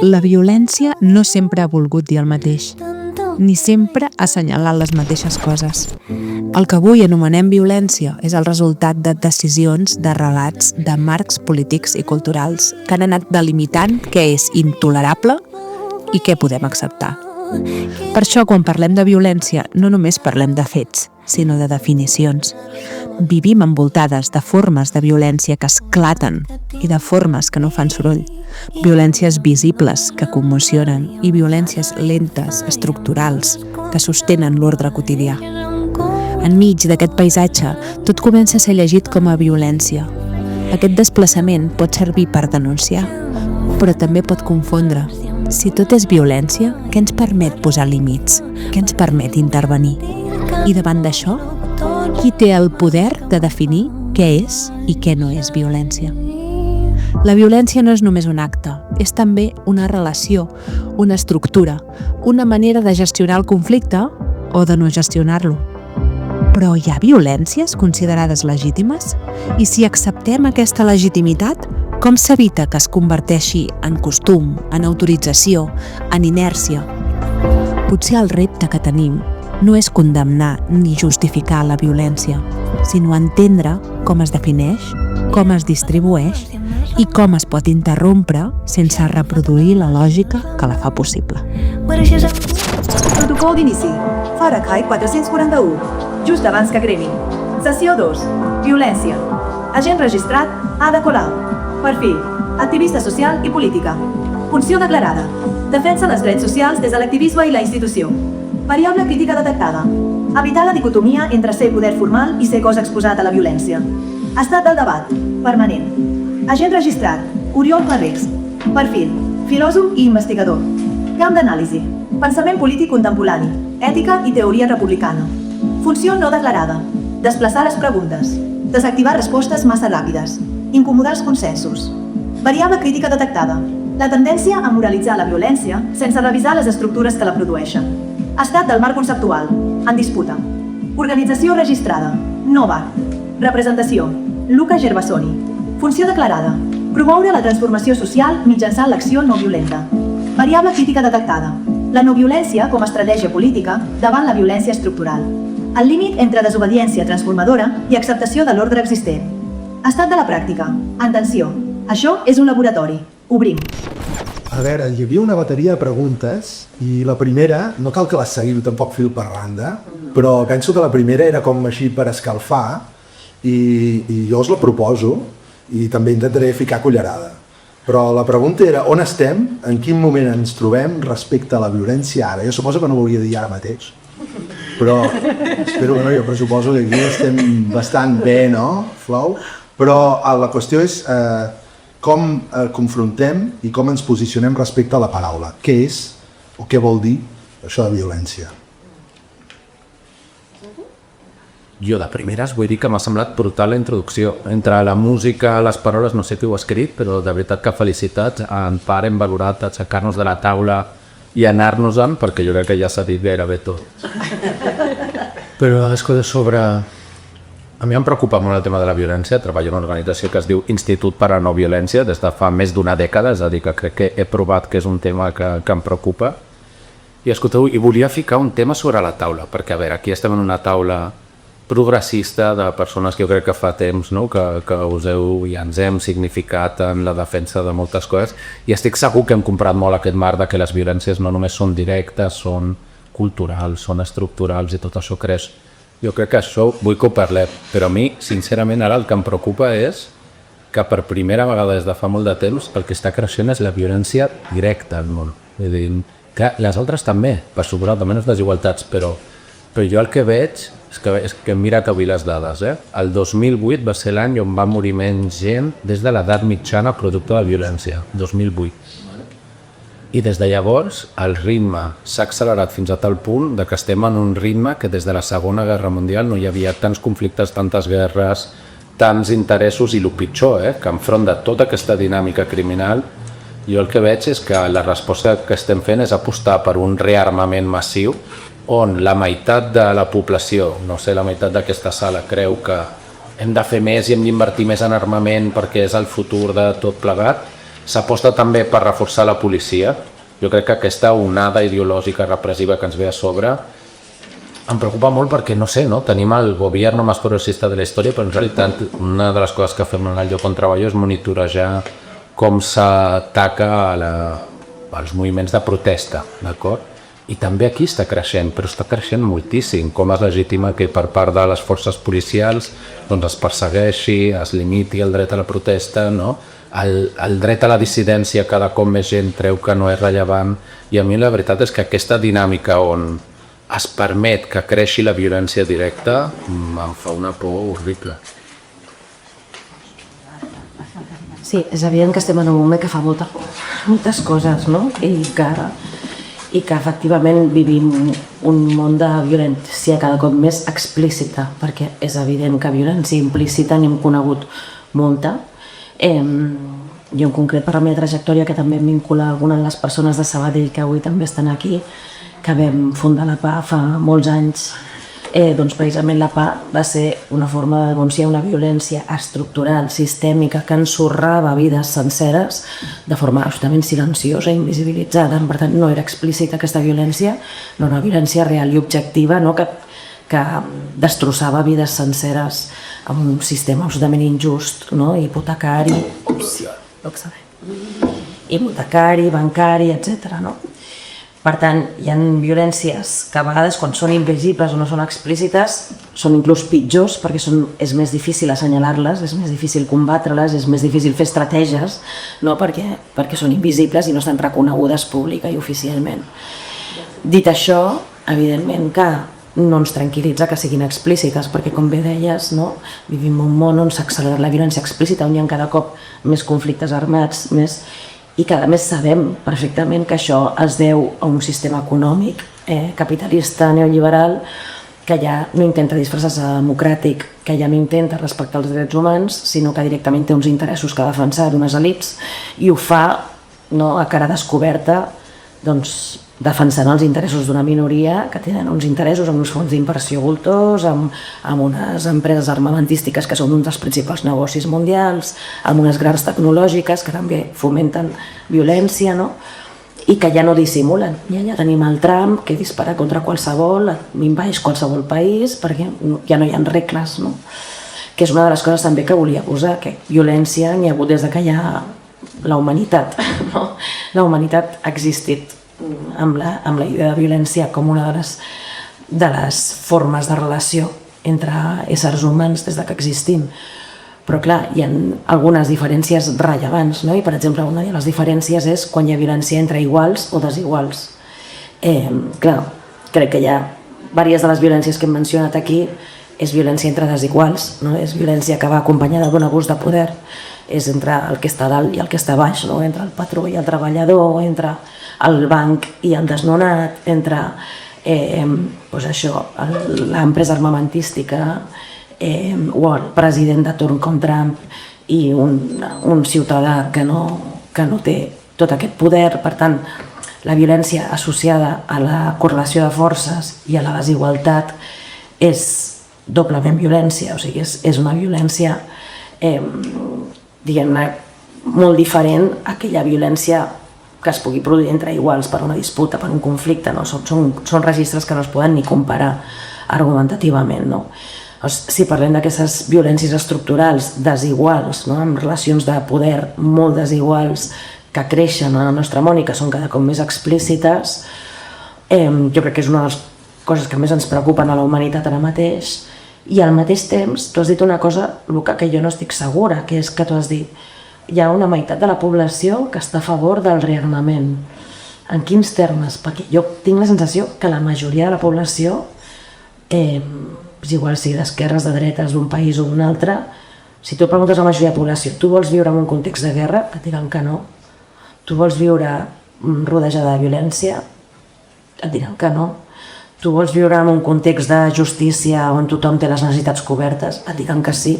La violència no sempre ha volgut dir el mateix, ni sempre ha assenyalat les mateixes coses. El que avui anomenem violència és el resultat de decisions, de relats, de marcs polítics i culturals que han anat delimitant què és intolerable i què podem acceptar. Per això, quan parlem de violència, no només parlem de fets, sinó de definicions. Vivim envoltades de formes de violència que esclaten i de formes que no fan soroll. Violències visibles que commocionen i violències lentes, estructurals, que sostenen l'ordre quotidià. Enmig d'aquest paisatge, tot comença a ser llegit com a violència. Aquest desplaçament pot servir per denunciar, però també pot confondre. Si tot és violència, què ens permet posar límits? Què ens permet intervenir? I davant d'això, qui té el poder de definir què és i què no és violència? La violència no és només un acte, és també una relació, una estructura, una manera de gestionar el conflicte o de no gestionar-lo. Però hi ha violències considerades legítimes? I si acceptem aquesta legitimitat, com s'evita que es converteixi en costum, en autorització, en inèrcia? Potser el repte que tenim no és condemnar ni justificar la violència, sinó entendre com es defineix, com es distribueix i com es pot interrompre sense reproduir la lògica que la fa possible. Protocol d'inici. Fahrenheit 441. Just abans que cremin. Sessió 2. Violència. Agent registrat Ada Colau. Perfil. Activista social i política. Funció declarada. Defensa dels drets socials des de l'activisme i la institució. Variable crítica detectada. Evitar la dicotomia entre ser poder formal i ser cos exposat a la violència. Estat del debat. Permanent. Agent registrat Oriol Parrex. Perfil. Filòsof i investigador. Camp d'anàlisi. Pensament polític contemporani. Ètica i teoria republicana. Funció no declarada. Desplaçar les preguntes. Desactivar respostes massa ràpides. Incomodar els consensos. Variable crítica detectada. La tendència a moralitzar la violència sense revisar les estructures que la produeixen. Estat del marc conceptual. En disputa. Organització registrada. Nova. Representació. Luca Gervasoni. Funció declarada. Promoure la transformació social mitjançant l'acció no violenta. Variable crítica detectada. La no violència com a estratègia política davant la violència estructural. El límit entre desobediència transformadora i acceptació de l'ordre existent. Estat de la pràctica. Atenció. Això és un laboratori. Obrim. A veure, hi havia una bateria de preguntes i la primera, no cal que la seguiu tampoc fil per randa, però penso que la primera era com així per escalfar i jo us la proposo i també intentaré ficar cullerada. Però la pregunta era on estem, en quin moment ens trobem respecte a la violència ara. Jo suposo que no ho hauria de dir ara mateix, però espero que no, jo pressuposo que aquí estem bastant bé, no? Flow? Però la qüestió és com confrontem i com ens posicionem respecte a la paraula. Què és o què vol dir això de violència? Jo de primeres vull dir que m'ha semblat brutal la introducció. Entre la música, les paroles, no sé qui ho ha escrit, però de veritat que felicitats. En part hem valorat aixecar-nos de la taula i anar-nos-en, perquè jo crec que ja s'ha dit gairebé tot. Però és que de sobre... A mi em preocupa molt el tema de la violència. Treballo en una organització que es diu Institut per a No Violència des de fa més d'una dècada, és a dir, que crec que he provat que és un tema que em preocupa. I escolteu, i volia ficar un tema sobre la taula, perquè a veure, aquí estem en una taula progressista de persones que jo crec que fa temps, no? que us heu i ens hem significat en la defensa de moltes coses, i estic segur que hem comprat molt aquest marc de que les violències no només són directes, són culturals, són estructurals i tot això creix. Jo crec que això vull que ho parlem, però a mi, sincerament, ara el que em preocupa és que per primera vegada des de fa molt de temps el que està creixent és la violència directa al món. Vull dir, que les altres també, per suposar, de menys desigualtats, però jo el que veig és que mira que avui les dades. El 2008 va ser l'any on va morir menys gent des de l'edat mitjana producte de violència, 2008. I des de llavors el ritme s'ha accelerat fins a tal punt que estem en un ritme que des de la Segona Guerra Mundial no hi havia tants conflictes, tantes guerres, tants interessos i el pitjor, que enfront de tota aquesta dinàmica criminal, jo el que veig és que la resposta que estem fent és apostar per un rearmament massiu on la meitat de la població, no sé, la meitat d'aquesta sala creu que hem de fer més i hem d'invertir més en armament perquè és el futur de tot plegat, S'aposta també per reforçar la policia. Jo crec que aquesta onada ideològica repressiva que ens ve a sobre em preocupa molt perquè, no sé, no? Tenim el govern més progressista de la història, però en realitat una de les coses que fem en el lloc on treballo és monitorejar com s'ataca als moviments de protesta, d'acord? I també aquí està creixent, però està creixent moltíssim, com es legitima que per part de les forces policials doncs es persegueixi, es limiti el dret a la protesta, no? El dret a la dissidència cada cop més gent creu que no és rellevant, i a mi la veritat és que aquesta dinàmica on es permet que creixi la violència directa em fa una por horrible. Sí, és evident que estem en un moment que fa moltes coses, no? I que efectivament vivim un món de violència cada cop més explícita, perquè és evident que violència implícita n'hem conegut molta. Jo en concret, per la meva trajectòria, que també em vincula alguna de les persones de Sabadell que avui també estan aquí, que vam fundar la PA fa molts anys, doncs precisament la PA va ser una forma de denunciar una violència estructural, sistèmica, que ensorrava vides senceres de forma absolutament silenciosa i invisibilitzada. Per tant, no era explícita aquesta violència, no era una violència real i objectiva, no? que destrossava vides senceres amb un sistema absolutament injust, no? Hipotecari, bancari, etc. No? Per tant, hi ha violències que a vegades, quan són invisibles o no són explícites, són inclús pitjors perquè és més difícil assenyalar-les, és més difícil combatre-les, és més difícil fer estratègies, no? perquè són invisibles i no estan reconegudes pública i oficialment. Dit això, evidentment que no ens tranquil·litza que siguin explícites, perquè com bé deies, no? Vivim en un món on s'ha accelerat la violència explícita, on hi ha cada cop més conflictes armats, i que a més sabem perfectament que això es deu a un sistema econòmic capitalista neoliberal que ja no intenta disfressar-se de democràtic, que ja no intenta respectar els drets humans, sinó que directament té uns interessos que defensar d'unes elits i ho fa, no, a cara descoberta, doncs, defensant els interessos d'una minoria que tenen uns interessos amb uns fons d'inversió voltors, amb unes empreses armamentístiques que són un dels principals negocis mundials, amb unes grans tecnològiques que també fomenten violència, no? I que ja no dissimulen. Ja tenim el Trump que dispara contra qualsevol, invadeix qualsevol país, perquè ja no hi ha regles, no? Que és una de les coses també que volia posar, que violència n'hi ha hagut des que hi ha la humanitat, no? La humanitat ha existit amb la idea de violència com una de les formes de relació entre éssers humans des que existim. Però clar, hi ha algunes diferències rellevants, no? I per exemple, una de les diferències és quan hi ha violència entre iguals o desiguals. Clar, crec que hi ha diverses de les violències que hem mencionat aquí és violència entre desiguals, no? És violència que va acompanyada d'un abús de poder, és entre el que està dalt i el que està baix, no? Entre el patró i el treballador, entre el banc i el desnonat, entre l'empresa armamentística o el president de torn com Trump i un ciutadà que no té tot aquest poder. Per tant, la violència associada a la correlació de forces i a la desigualtat és doblement violència, o sigui, és una violència diguem-ne molt diferent a aquella violència que es pugui produir entre iguals per una disputa, per un conflicte, no? Són registres que no es poden ni comparar argumentativament, no? Si parlem d'aquestes violències estructurals desiguals, no? Amb relacions de poder molt desiguals que creixen en el nostre món i que són cada cop més explícites, jo crec que és una de les coses que més ens preocupen a la humanitat ara mateix. I al mateix temps, tu has dit una cosa, Luca, que jo no estic segura, que és que tu has dit hi ha una meitat de la població que està a favor del rearmament. En quins termes? Perquè jo tinc la sensació que la majoria de la població, és igual si d'esquerres, de dretes, d'un país o d'un altre, si tu preguntes a la majoria de la població, tu vols viure en un context de guerra? Et diran que no. Tu vols viure rodejada de violència? Et diran que no. Tu vols viure en un context de justícia on tothom té les necessitats cobertes? Et diran que sí.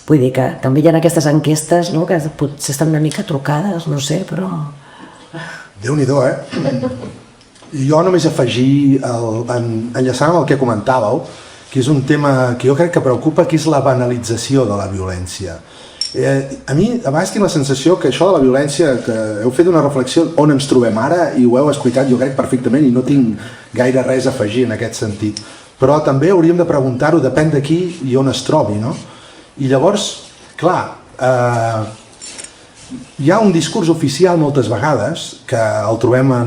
Vull dir que també hi ha aquestes enquestes, no? Que potser estan una mica trucades, no sé, però... Déu-n'hi-do, I jo només afegir, enllaçant amb el que comentàveu, que és un tema que jo crec que preocupa, que és la banalització de la violència. A mi a vegades tinc la sensació que això de la violència, que heu fet una reflexió on ens trobem ara i ho heu explicat jo crec perfectament i no tinc gaire res a afegir en aquest sentit, però també hauríem de preguntar-ho, depèn de qui i on es trobi, no? I llavors, clar, hi ha un discurs oficial moltes vegades que el trobem a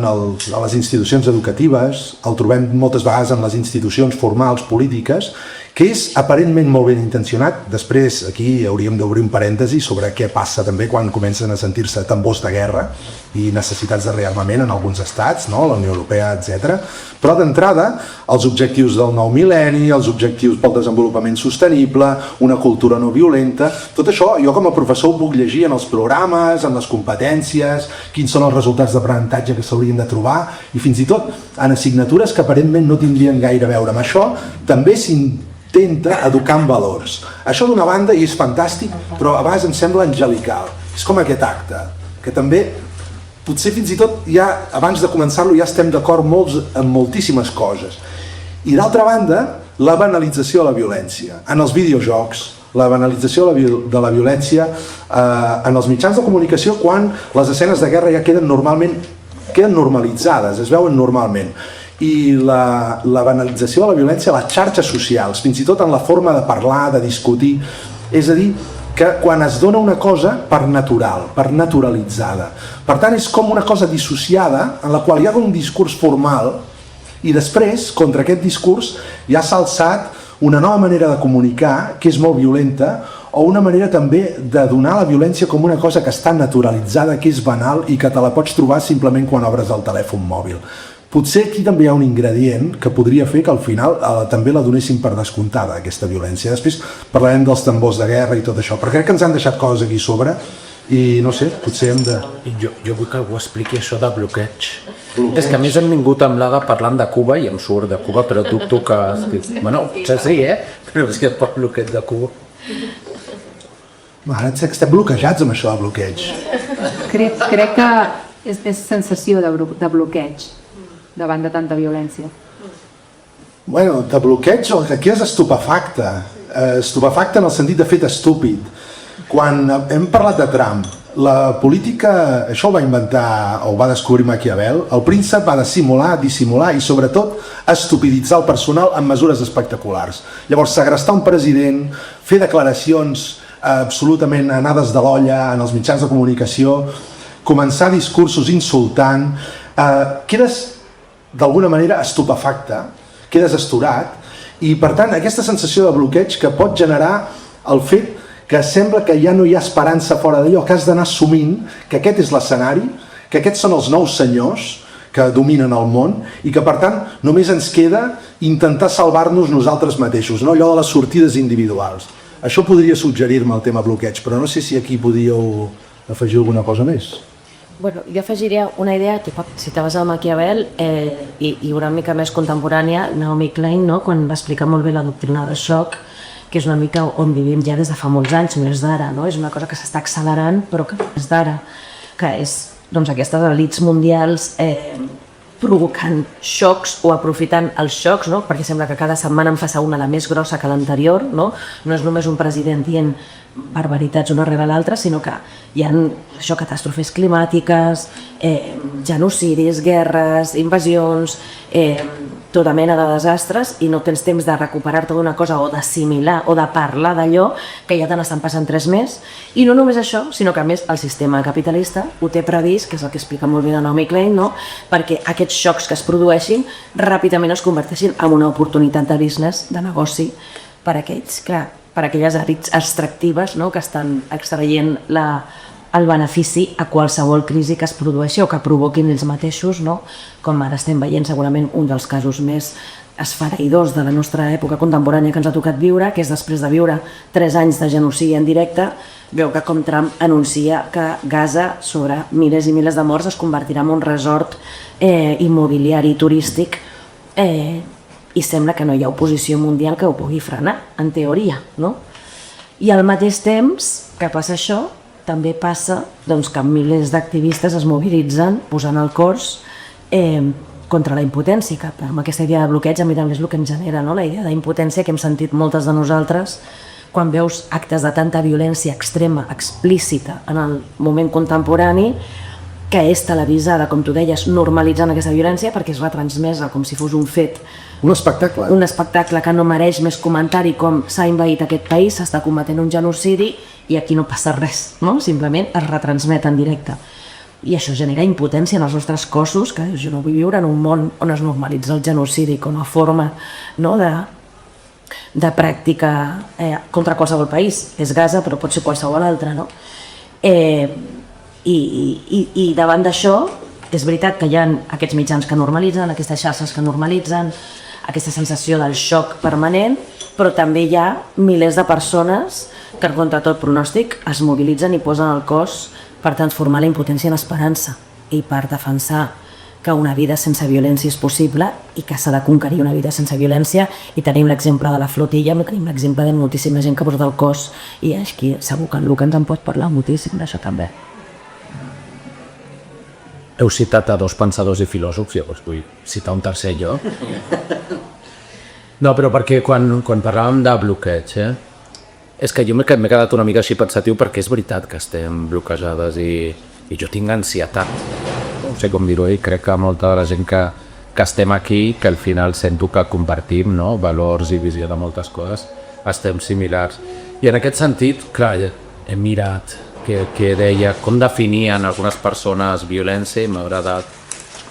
les institucions educatives, el trobem moltes vegades en les institucions formals polítiques, que és aparentment molt ben intencionat. Després aquí hauríem d'obrir un parèntesi sobre què passa també quan comencen a sentir-se tambors de guerra i necessitats de rearmament en alguns estats, no? La Unió Europea, etc. Però d'entrada, els objectius del nou mil·lenni, els objectius pel desenvolupament sostenible, una cultura no violenta, tot això jo com a professor ho puc llegir en els programes, en les competències, quins són els resultats d'aprenentatge que s'haurien de trobar, i fins i tot en assignatures que aparentment no tindrien gaire a veure amb això, també s'intenta educar en valors. Això d'una banda i és fantàstic, però a vegades em sembla angelical. És com aquest acte, que també potser fins i tot ja abans de començar-lo ja estem d'acord molts en moltíssimes coses. I d'altra banda, la banalització de la violència. En els videojocs, la banalització de la violència en els mitjans de comunicació quan les escenes de guerra ja queden normalitzades, es veuen normalment. I la banalització de la violència a les xarxes socials, fins i tot en la forma de parlar, de discutir, és a dir, que quan es dona una cosa per natural, per naturalitzada. Per tant, és com una cosa dissociada en la qual hi ha un discurs formal i després, contra aquest discurs, ja s'ha alçat una nova manera de comunicar que és molt violenta o una manera també de donar la violència com una cosa que està naturalitzada, que és banal i que te la pots trobar simplement quan obres el telèfon mòbil. Potser aquí també hi ha un ingredient que podria fer que al final també la donessin per descomptada, aquesta violència. Després parlarem dels tambors de guerra i tot això, però crec que ens han deixat coses aquí a sobre i no sé, potser hem de... Jo vull que algú expliqui això de bloqueig. És que a més hem vingut amb l'Ada parlant de Cuba i em surt de Cuba, però dubto que... Bueno, potser sí, però és que és per bloqueig de Cuba. Ara estem bloquejats amb això de bloqueig. Crec que és més sensació de bloqueig davant de tanta violència. Bueno, de bloqueig el que aquí és estupefacte. Estupefacte en el sentit de fet estúpid. Quan hem parlat de Trump, la política, això ho va inventar o ho va descobrir Maquiavel, el príncep va dissimular i sobretot estupiditzar el personal amb mesures espectaculars. Llavors, segrestar un president, fer declaracions absolutament anades de l'olla en els mitjans de comunicació, començar discursos insultant, quedes d'alguna manera estupefacte, quedes astorat i per tant aquesta sensació de bloqueig que pot generar el fet que sembla que ja no hi ha esperança fora d'allò, que has d'anar assumint que aquest és l'escenari, que aquests són els nous senyors que dominen el món i que per tant només ens queda intentar salvar-nos nosaltres mateixos, no? Allò de les sortides individuals. Això podria suggerir-me el tema bloqueig, però no sé si aquí podíeu afegir alguna cosa més. Bueno, jo afegiria una idea, citaves el Maquiavel i una mica més contemporània, Naomi Klein, no? Quan va explicar molt bé la doctrina de xoc, que és una mica on vivim ja des de fa molts anys, no és d'ara, no? És una cosa que s'està accelerant, però que no és d'ara, que és doncs, aquestes elits mundials provocant xocs o aprofitant els xocs, no? Perquè sembla que cada setmana en faça una la més grossa que l'anterior, no? No és només un president dient barbaritats una rere l'altra, sinó que hi ha això, catàstrofes climàtiques, genocidis, guerres, invasions, tota mena de desastres i no tens temps de recuperar-te d'una cosa o d'assimilar o de parlar d'allò que ja te n'estan passant 3 més. I no només això, sinó que a més el sistema capitalista ho té previst, que és el que explica molt bé de Naomi Klein, no? Perquè aquests xocs que es produeixin ràpidament es converteixin en una oportunitat de business, de negoci, per aquells que per aquelles elits extractives, no? Que estan extraient el benefici a qualsevol crisi que es produeixi o que provoquin ells mateixos, no? Com ara estem veient segurament un dels casos més esfereïdors de la nostra època contemporània que ens ha tocat viure, que és després de viure 3 anys de genocidi en directe, veu que com Trump anuncia que Gaza, sobre milers i milers de morts, es convertirà en un resort immobiliari turístic i sembla que no hi ha oposició mundial que ho pugui frenar, en teoria, no? I al mateix temps que passa això, també passa doncs, que milers d'activistes es mobilitzen posant el cors contra la impotència, que amb aquesta idea de bloqueig a mi també és el que em genera, no? La idea d'impotència que hem sentit moltes de nosaltres quan veus actes de tanta violència extrema, explícita en el moment contemporani, que és televisada, com tu deies, normalitzant aquesta violència perquè és retransmesa com si fos un fet. Un espectacle. Un espectacle que no mereix més comentari, com s'ha envaït aquest país, s'està cometent un genocidi i aquí no passa res, no? Simplement es retransmet en directe. I això genera impotència en els nostres cossos, que jo no vull viure en un món on es normalitza el genocidi com a forma, no, de pràctica contra qualsevol país. És Gaza, però pot ser qualsevol altre, no? I davant d'això, és veritat que hi ha aquests mitjans que normalitzen, aquestes xarxes que normalitzen, aquesta sensació del xoc permanent, però també hi ha milers de persones que, contra tot pronòstic, es mobilitzen i posen el cos per transformar la impotència en esperança i per defensar que una vida sense violència és possible i que s'ha de conquerir una vida sense violència. I tenim l'exemple de la flotilla, tenim l'exemple de moltíssima gent que posa el cos, i aquí segur que en Luca ens en pot parlar moltíssim d'això també. Heu citat a dos pensadors i filòsofs, llavors vull citar un tercer jo. No, però perquè quan parlàvem de bloqueig, és que jo m'he quedat una mica així pensatiu perquè és veritat que estem bloquejades i jo tinc ansietat. No sé com dir-ho, i crec que molta de la gent que estem aquí, que al final sento que compartim, no? Valors i visió de moltes coses, estem similars. I en aquest sentit, clar, he mirat que deia com definien algunes persones violència i m'ha agradat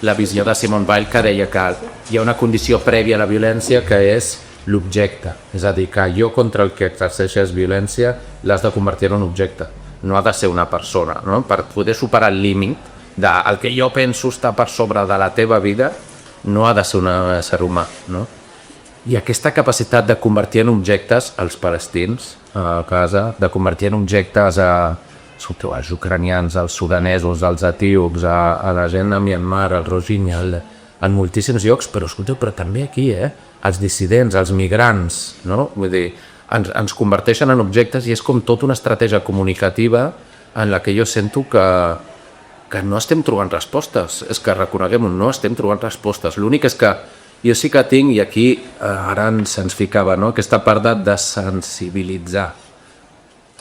la visió de Simone Weil, que deia que hi ha una condició prèvia a la violència que és l'objecte, és a dir, que jo contra el que exerceixes violència l'has de convertir en un objecte, no ha de ser una persona, no? Per poder superar el límit del que jo penso està per sobre de la teva vida, no ha de ser un ésser humà, no? I aquesta capacitat de convertir en objectes els palestins a casa, de convertir en objectes als ucranians, als sudanesos, als etíops, a la gent a Myanmar, al Rohingya, en moltíssims llocs, però escolteu, però també aquí, els dissidents, els migrants, no? Vull dir, ens converteixen en objectes i és com tota una estratègia comunicativa en la que jo sento que no estem trobant respostes. És que reconeguem-ho, no estem trobant respostes. L'únic és que jo sí que tinc, i aquí ara se'ns ficava, no? Aquesta part de sensibilitzar.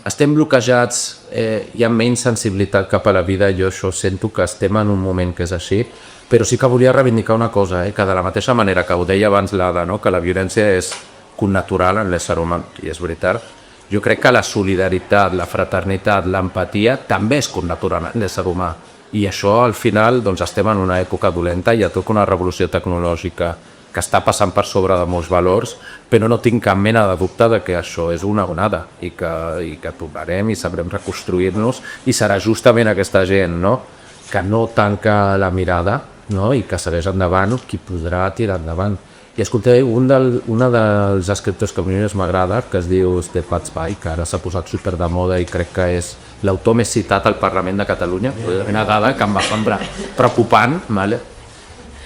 Estem bloquejats, hi ha menys sensibilitat cap a la vida, jo això sento que estem en un moment que és així, però sí que volia reivindicar una cosa, que de la mateixa manera que ho deia abans l'Ada, no? Que la violència és connatural en l'ésser humà, i és veritat, jo crec que la solidaritat, la fraternitat, l'empatia també és connatural en l'ésser humà, i això al final doncs, estem en una època dolenta, hi ha tota una revolució tecnològica que està passant per sobre de molts valors, però no tinc cap mena de dubte de que això és una onada i que tornarem i sabrem reconstruir-nos, i serà justament aquesta gent, no? Que no tanca la mirada, no? I que segueix endavant qui podrà tirar endavant. I escolteu, un dels escriptors que a mi més m'agrada, que es diu Stefan Zweig, que ara s'ha posat super de moda i crec que és l'autor més citat al Parlament de Catalunya, una dada que em va semblar preocupant,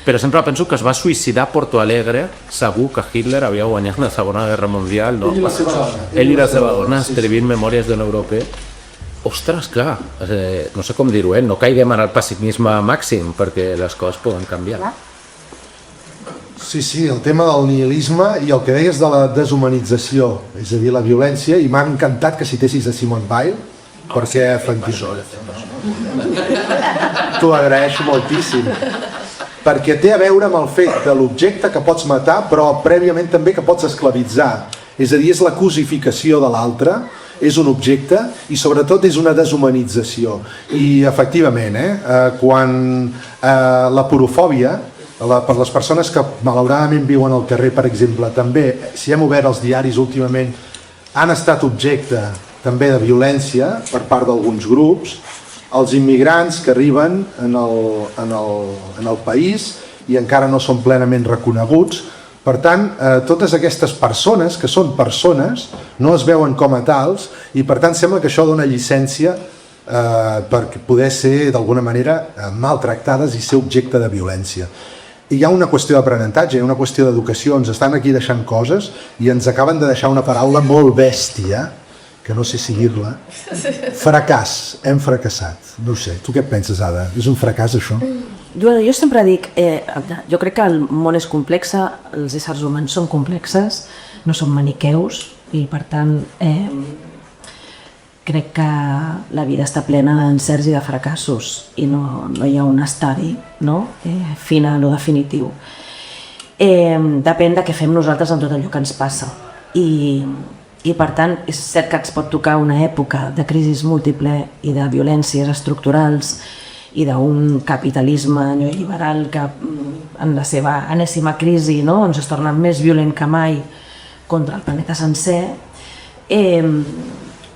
però sempre penso que es va suïcidar a Porto Alegre, segur que Hitler havia guanyat la Segona Guerra Mundial, no? Ell i la seva dona, escrivint Memòries d'un europeu. Ostres, clar, no sé com dir-ho, no caiguem en el pessimisme màxim, perquè les coses poden canviar. Sí, el tema del nihilisme i el que deies de la deshumanització, és a dir, la violència, i m'ha encantat que citessis a Simone Weil, perquè t'ho agraeixo moltíssim, perquè té a veure amb el fet de l'objecte que pots matar, però prèviament també que pots esclavitzar, és a dir, és la cosificació de l'altre, és un objecte i sobretot és una deshumanització. I efectivament, quan la porofòbia, per les persones que malauradament viuen al carrer, per exemple, també, si hem obert els diaris últimament, han estat objecte també de violència per part d'alguns grups, els immigrants que arriben en el país i encara no són plenament reconeguts. Per tant, totes aquestes persones, que són persones, no es veuen com a tals i per tant sembla que això dona llicència per poder ser d'alguna manera maltractades i ser objecte de violència. I hi ha una qüestió d'aprenentatge, hi ha una qüestió d'educació, ens estan aquí deixant coses i ens acaben de deixar una paraula molt bèstia, que no sé si dir-la, fracàs, hem fracassat. No ho sé, tu què penses, Ada? És un fracàs això? Jo sempre dic, jo crec que el món és complex, els éssers humans són complexes, no són maniqueus, i per tant crec que la vida està plena d'encerts i de fracassos i no hi ha un estadi final o definitiu. Depèn de què fem nosaltres amb tot allò que ens passa i per tant és cert que ens pot tocar una època de crisi múltiple i de violències estructurals i d'un capitalisme neoliberal que en la seva enèsima crisi ens es torna més violent que mai contra el planeta sencer,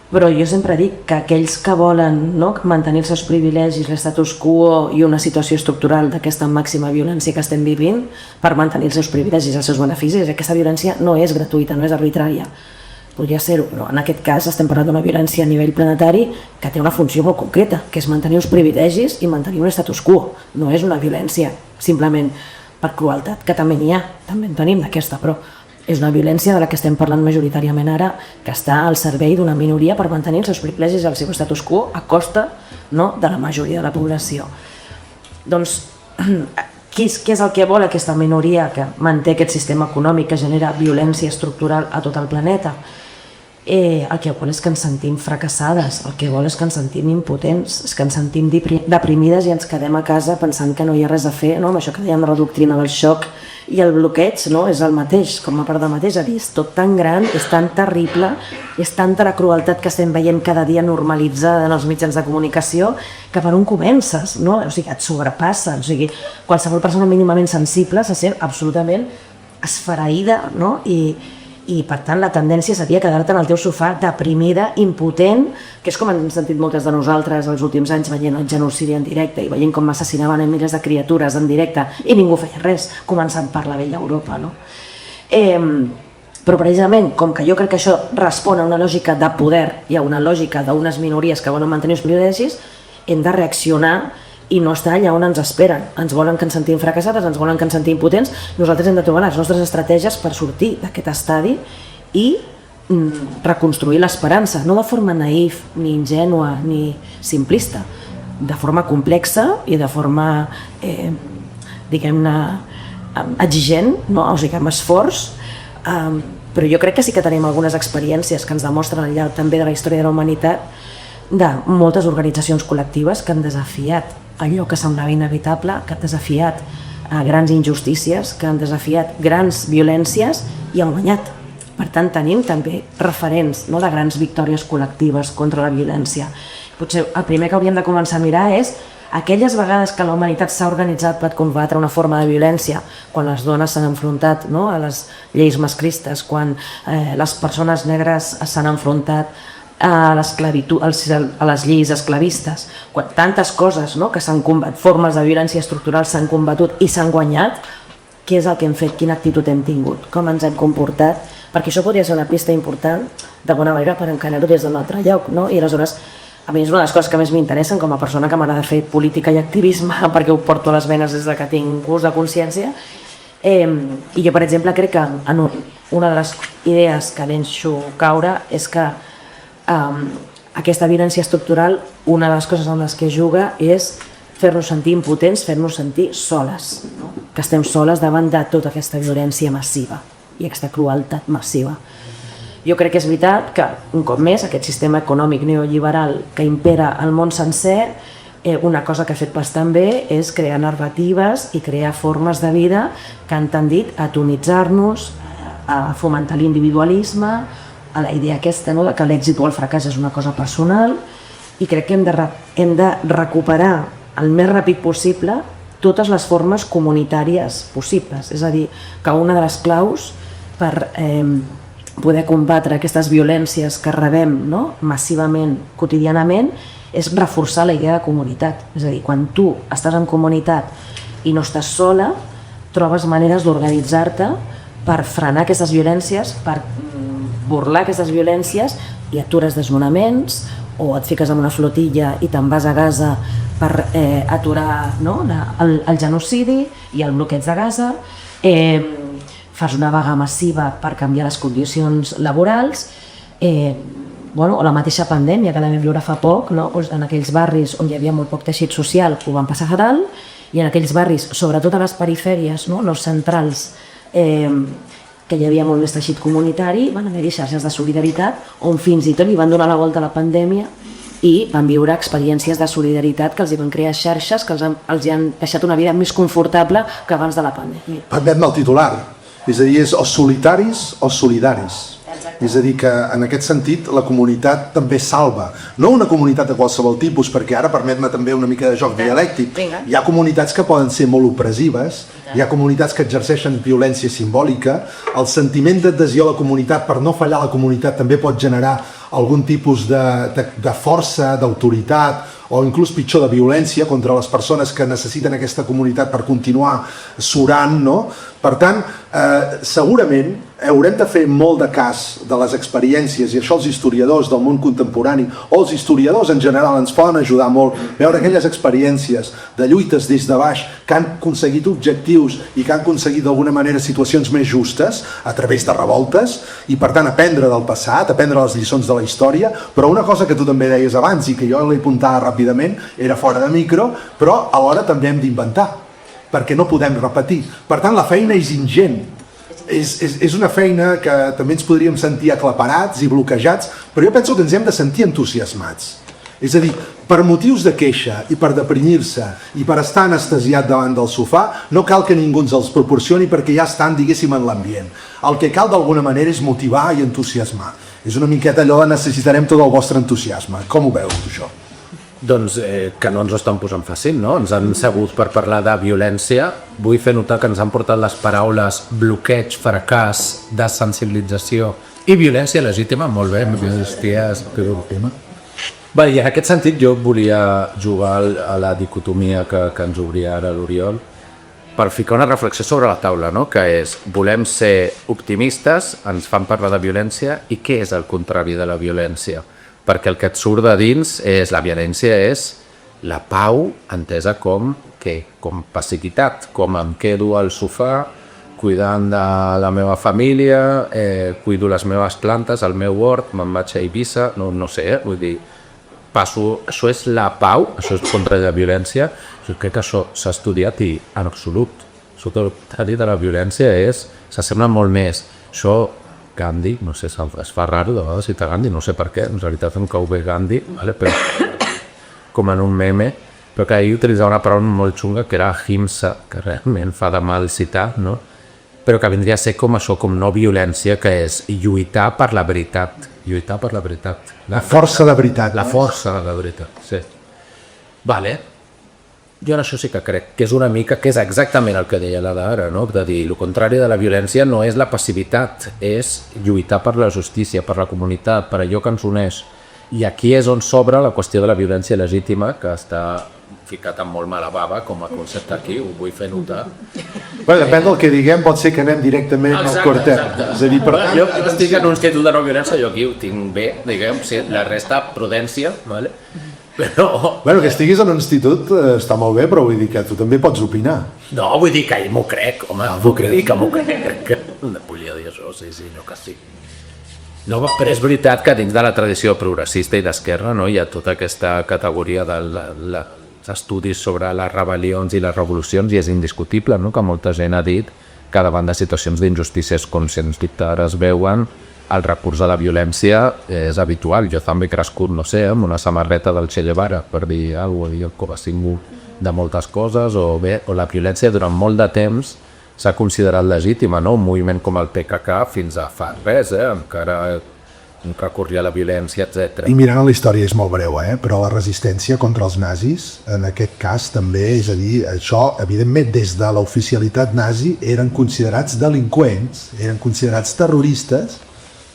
però jo sempre dic que aquells que volen mantenir els seus privilegis, l'estatus quo i una situació estructural d'aquesta màxima violència que estem vivint per mantenir els seus privilegis i els seus beneficis, aquesta violència no és gratuïta, no és arbitrària. Podria ser-ho, però en aquest cas estem parlant d'una violència a nivell planetari que té una funció molt concreta, que és mantenir uns privilegis i mantenir un status quo. No és una violència simplement per crueltat, que també n'hi ha, també en tenim d'aquesta, però és una violència de la que estem parlant majoritàriament ara, que està al servei d'una minoria per mantenir els seus privilegis i el seu status quo a costa de la majoria de la població. Doncs, què és el que vol aquesta minoria que manté aquest sistema econòmic que genera violència estructural a tot el planeta? El que vol és que ens sentim fracassades, el que vol és que ens sentim impotents, és que ens sentim deprimides i ens quedem a casa pensant que no hi ha res a fer, amb això que dèiem de la doctrina del xoc i el bloqueig, és el mateix, com a part del mateix, és tot tan gran, és tan terrible, és tanta la crueltat que estem veient cada dia normalitzada en els mitjans de comunicació, que per on comences, et sobrepassa, qualsevol persona mínimament sensible se sent absolutament esfereïda, i per tant la tendència seria quedar-te en el teu sofà deprimida, impotent, que és com han sentit moltes de nosaltres els últims anys veient el genocidi en directe i veient com assassinaven milers de criatures en directe i ningú feia res, començant per la vella Europa. Però precisament, com que jo crec que això respon a una lògica de poder i a una lògica d'unes minories que volen mantenir els privilegis, hem de reaccionar i no estar allà on ens esperen. Ens volen que ens sentim fracassades, ens volen que ens sentim impotents. Nosaltres hem de trobar les nostres estratègies per sortir d'aquest estadi i reconstruir l'esperança, no de forma naïf, ni ingènua, ni simplista, de forma complexa i de forma, diguem-ne, exigent, amb esforç, però jo crec que sí que tenim algunes experiències que ens demostren al llarg també de la història de la humanitat de moltes organitzacions col·lectives que han desafiat allò que semblava inevitable, que han desafiat grans injustícies, que han desafiat grans violències i han guanyat. Per tant, tenim també referents de grans victòries col·lectives contra la violència. Potser el primer que hauríem de començar a mirar és aquelles vegades que la humanitat s'ha organitzat per combatre una forma de violència, quan les dones s'han enfrontat a les lleis masclistes, quan les persones negres s'han enfrontat a l'esclavitud, a les lleis esclavistes, quan tantes coses que s'han combatut, formes de violència estructural s'han combatut i s'han guanyat, què és el que hem fet, quina actitud hem tingut, com ens hem comportat, perquè això podria ser una pista important d'alguna manera per encarar-ho des d'un altre lloc, i aleshores a mi és una de les coses que més m'interessen com a persona que m'agrada fer política i activisme perquè ho porto a les venes des que tinc ús de consciència, i jo per exemple crec que una de les idees que deixo caure és que aquesta violència estructural, una de les coses en les que juga és fer-nos sentir impotents, fer-nos sentir soles, que estem soles davant de tota aquesta violència massiva i aquesta crueltat massiva. Jo crec que és veritat que, un cop més, aquest sistema econòmic neoliberal que impera al món sencer, una cosa que ha fet bastant bé és crear narratives i crear formes de vida que han tendit a atonitzar-nos, a fomentar l'individualisme, a la idea aquesta que l'èxit o el fracàs és una cosa personal, i crec que hem de recuperar el més ràpid possible totes les formes comunitàries possibles. És a dir, que una de les claus per poder combatre aquestes violències que rebem massivament, quotidianament, és reforçar la idea de comunitat. És a dir, quan tu estàs en comunitat i no estàs sola, trobes maneres d'organitzar-te per frenar aquestes violències, per burlar aquestes violències, i atures desnonaments, o et fiques en una flotilla i te'n vas a Gaza per aturar el genocidi i el bloqueig de Gaza, fas una vaga massiva per canviar les condicions laborals, o la mateixa pandèmia que la vam viure fa poc, en aquells barris on hi havia molt poc teixit social ho van passar a dalt, i en aquells barris, sobretot a les perifèries, no centrals, que hi havia molt més teixit comunitari, van haver-hi xarxes de solidaritat on fins i tot li van donar la volta a la pandèmia i van viure experiències de solidaritat que els hi van crear xarxes que els hi han deixat una vida més confortable que abans de la pandèmia. Permet-me el titular, és a dir, és o solitaris o solidaris. És a dir, que en aquest sentit la comunitat també salva. No una comunitat de qualsevol tipus, perquè ara permet-me també una mica de joc dialèctic. Hi ha comunitats que poden ser molt opressives, hi ha comunitats que exerceixen violència simbòlica, el sentiment d'adhesió a la comunitat per no fallar a la comunitat també pot generar algun tipus de força, d'autoritat, o inclús pitjor de violència contra les persones que necessiten aquesta comunitat per continuar surant, no? Per tant, segurament haurem de fer molt de cas de les experiències, i això els historiadors del món contemporani o els historiadors en general ens poden ajudar molt, veure aquelles experiències de lluites des de baix que han aconseguit objectius i que han aconseguit d'alguna manera situacions més justes a través de revoltes, i per tant aprendre del passat, aprendre les lliçons de la història. Però una cosa que tu també deies abans i que jo l'he apuntat ràpidament, era fora de micro, però alhora també hem d'inventar, perquè no podem repetir. Per tant, la feina és ingent. És una feina que també ens podríem sentir aclaparats i bloquejats, però jo penso que ens hem de sentir entusiasmats. És a dir, per motius de queixa i per deprimir-se i per estar anestesiat davant del sofà, no cal que ningú ens els proporcioni perquè ja estan, diguéssim, en l'ambient. El que cal d'alguna manera és motivar i entusiasmar. És una miqueta allò de necessitarem tot el vostre entusiasme. Com ho veus, això? Doncs que no ens ho estan posant fàcil, no? Ens han sabut per parlar de violència. Vull fer notar que ens han portat les paraules bloqueig, fracàs, desensibilització i violència legítima. Molt bé, hòsties, que tema. Bé, i en aquest sentit jo volia jugar a la dicotomia que ens obria ara l'Oriol per ficar una reflexió sobre la taula, no? Que és, volem ser optimistes, ens fan parlar de violència, i què és el contrari de la violència? Perquè el que et surt de dins és, la violència és la pau entesa com pacificat, com em quedo al sofà cuidant de la meva família, cuido les meves plantes, el meu hort, me'n vaig a Eivissa, no sé, vull dir, això és la pau, això és contra la violència. Jo crec que això s'ha estudiat i en absolut, el contrari de la violència s'assembla molt més. Això Gandhi, no sé, es fa raro de vegades citar Gandhi, no sé per què, en realitat em cau bé Gandhi, vale? Però, com en un meme, però que ahir utilitzava una paraula molt xunga que era ahimsa, que realment fa de mal citar, no? Però que vindria a ser com això, com no violència, que és lluitar per la veritat, lluitar per la veritat. La força de veritat. La força de la veritat, sí. Vale. Jo en això sí que crec que és una mica, que és exactament el que deia la d'ara, no? De dir, el contrari de la violència no és la passivitat, és lluitar per la justícia, per la comunitat, per allò que ens uneix. I aquí és on s'obre la qüestió de la violència legítima, que està ficat amb molt mala bava com a concepte aquí, ho vull fer notar. Bé, depèn del que diguem, pot ser que anem directament al quartet. És a dir, jo estic en un institut de no violència, jo aquí ho tinc bé, diguem, sí, la resta prudència, vale? Però... Bueno, que estiguis en un institut està molt bé, però vull dir que tu també pots opinar. No, vull dir que m'ho crec, home, vull dir que m'ho crec. No volia dir això, sí, no que sí. No, però és veritat que dins de la tradició progressista i d'esquerra no, hi ha tota aquesta categoria dels estudis sobre les rebel·lions i les revolucions, i és indiscutible, no?, que molta gent ha dit que davant de situacions d'injustícies com sens dubte ara es veuen, el recurs a la violència és habitual. Jo també he crescut, no sé, amb una samarreta del Che Guevara, per dir alguna cosa, com a símbol de moltes coses, o la violència durant molt de temps s'ha considerat legítima, no? Un moviment com el PKK fins a fa res, encara recorria a la violència, etc. I mirant la història és molt breu, però la resistència contra els nazis, en aquest cas també, és a dir, això, evidentment, des de l'oficialitat nazi eren considerats delinqüents, eren considerats terroristes,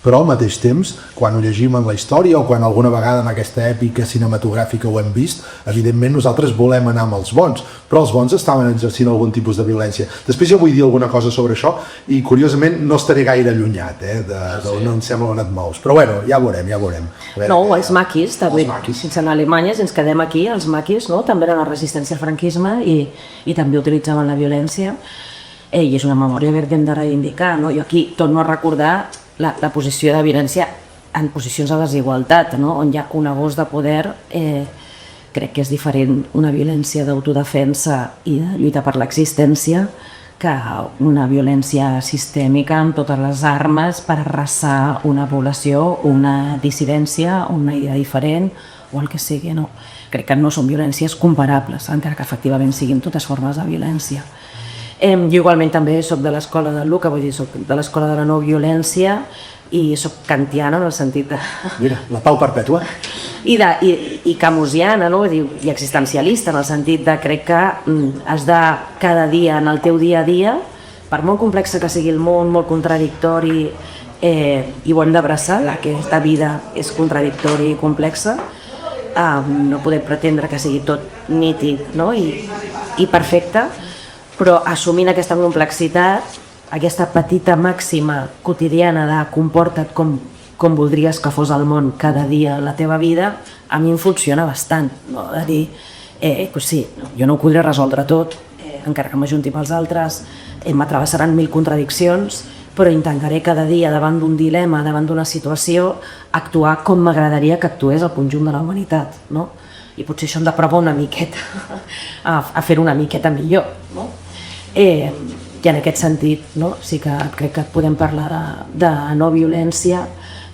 però al mateix temps, quan ho llegim en la història o quan alguna vegada en aquesta èpica cinematogràfica ho hem vist, evidentment nosaltres volem anar amb els bons, però els bons estaven exercint algun tipus de violència. Després jo vull dir alguna cosa sobre això i curiosament no estaré gaire allunyat d'on em sembla on et mous, però bueno, ja veurem. No, els maquis, també, sense anar a Alemanya, si ens quedem aquí, els maquis també eren la resistència al franquisme i també utilitzaven la violència, i és una memòria que hem de reivindicar. Jo aquí torno a recordar la posició de violència en posicions de desigualtat, on hi ha un abús de poder. Crec que és diferent una violència d'autodefensa i de lluita per l'existència que una violència sistèmica amb totes les armes per arrasar una població, una dissidència, una idea diferent o el que sigui, no. Crec que no són violències comparables, encara que efectivament siguin totes formes de violència. Jo igualment també soc de l'escola de Luca, vull dir, soc de l'escola de la no violència i soc kantiana en el sentit de... Mira, la pau perpètua. I camusiana, no? I existencialista, en el sentit de crec que has de cada dia, en el teu dia a dia, per molt complex que sigui el món, molt contradictori, i ho hem d'abraçar, que aquesta vida és contradictori i complexa, no podem pretendre que sigui tot nítid, no? I perfecte, però assumint aquesta complexitat, aquesta petita màxima quotidiana de comporta't com voldries que fos el món cada dia en la teva vida, a mi em funciona bastant, no? De dir, sí, jo no ho podré resoldre tot, encara que m'ajunti amb els altres, m'atravessaran 1000 contradiccions, però intentaré cada dia davant d'un dilema, davant d'una situació, actuar com m'agradaria que actués el conjunt de la humanitat, no? I potser això em d'aprovar una miqueta a fer una miqueta millor, no? I en aquest sentit, no? Sí que crec que podem parlar de no violència,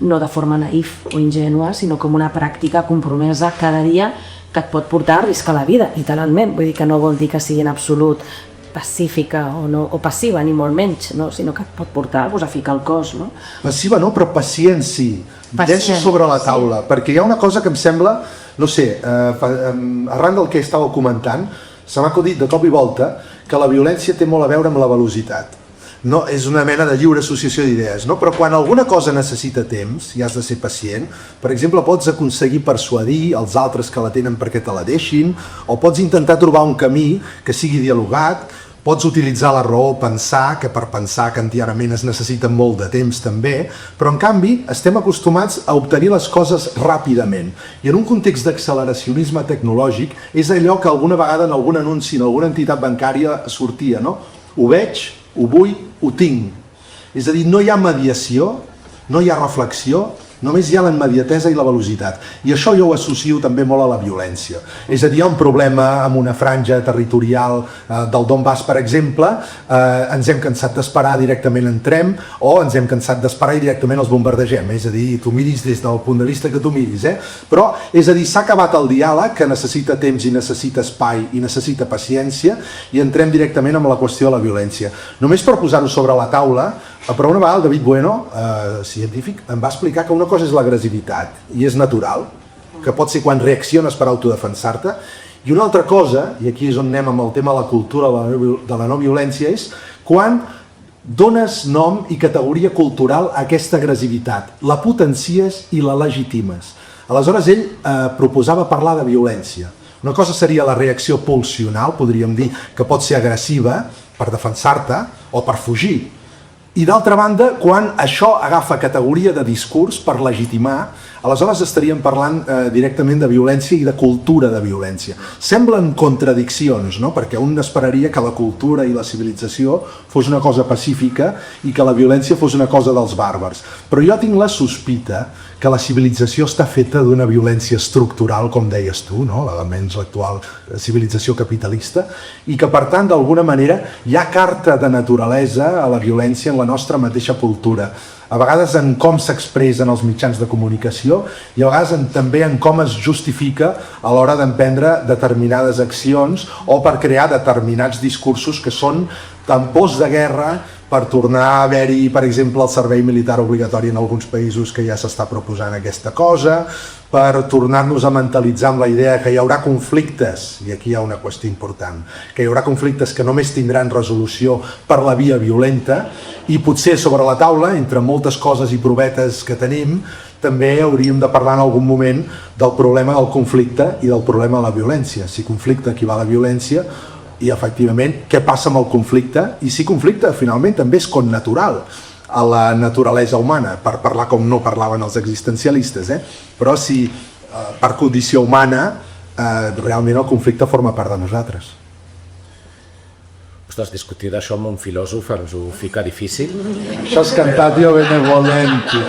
no de forma naïf o ingènua, sinó com una pràctica compromesa cada dia que et pot portar a riscar la vida, literalment. Vull dir que no vol dir que sigui en absolut pacífica o passiva, ni molt menys, no? Sinó que et pot portar a ficar el cos. No? Passiva no, però pacient sí. Deixo sobre la taula, perquè hi ha una cosa que em sembla, no sé, arran del que estàveu comentant, se m'ha acudit de cop i volta que la violència té molt a veure amb la velocitat. No, és una mena de lliure associació d'idees, no? Però quan alguna cosa necessita temps i has de ser pacient, per exemple, pots aconseguir persuadir els altres que la tenen perquè te la deixin, o pots intentar trobar un camí que sigui dialogat, pots utilitzar la raó, pensar, que per pensar kantianament es necessita molt de temps també, però en canvi estem acostumats a obtenir les coses ràpidament. I en un context d'acceleracionisme tecnològic és allò que alguna vegada en algun anunci, en alguna entitat bancària sortia, no? Ho veig, ho vull, ho tinc. És a dir, no hi ha mediació, no hi ha reflexió, només hi ha la immediatesa i la velocitat. I això jo ho associo també molt a la violència. És a dir, hi ha un problema amb una franja territorial del Donbass, per exemple, ens hem cansat d'esperar, directament entrem, o ens hem cansat d'esperar i directament els bombardegem. És a dir, tu miris des del punt de vista que tu miris. Però, és a dir, s'ha acabat el diàleg, que necessita temps i necessita espai i necessita paciència, i entrem directament amb la qüestió de la violència. Només per posar-ho sobre la taula, però una vegada el David Bueno, científic, em va explicar que una cosa és l'agressivitat, i és natural, que pot ser quan reacciones per autodefensar-te, i una altra cosa, i aquí és on anem amb el tema de la cultura de la no violència, és quan dones nom i categoria cultural a aquesta agressivitat, la potencies i la legitimes. Aleshores ell proposava parlar de violència. Una cosa seria la reacció pulsional, podríem dir, que pot ser agressiva per defensar-te o per fugir. I d'altra banda, quan això agafa categoria de discurs per legitimar, aleshores estaríem parlant directament de violència i de cultura de violència. Semblen contradiccions, no? Perquè un esperaria que la cultura i la civilització fos una cosa pacífica i que la violència fos una cosa dels bàrbars. Però jo tinc la sospita que la civilització està feta d'una violència estructural, com deies tu, no? L'almenys l'actual civilització capitalista, i que per tant d'alguna manera hi ha carta de naturalesa a la violència en la nostra mateixa cultura. A vegades en com s'expressen els mitjans de comunicació i a vegades també en com es justifica a l'hora d'emprendre determinades accions o per crear determinats discursos que són tambors de guerra per tornar a haver-hi, per exemple, el servei militar obligatori en alguns països que ja s'està proposant aquesta cosa, per tornar-nos a mentalitzar amb la idea que hi haurà conflictes, i aquí hi ha una qüestió important, que hi haurà conflictes que només tindran resolució per la via violenta, i potser sobre la taula, entre moltes coses i provetes que tenim, també hauríem de parlar en algun moment del problema del conflicte i del problema de la violència. Si conflicte equival a violència, i efectivament què passa amb el conflicte, i si conflicte finalment també és connatural a la naturalesa humana, per parlar com no parlaven els existencialistes, però si per condició humana realment el conflicte forma part de nosaltres. Ostres, discutir d'això amb un filòsof ens ho fica difícil. Això és cantatio benevolenti.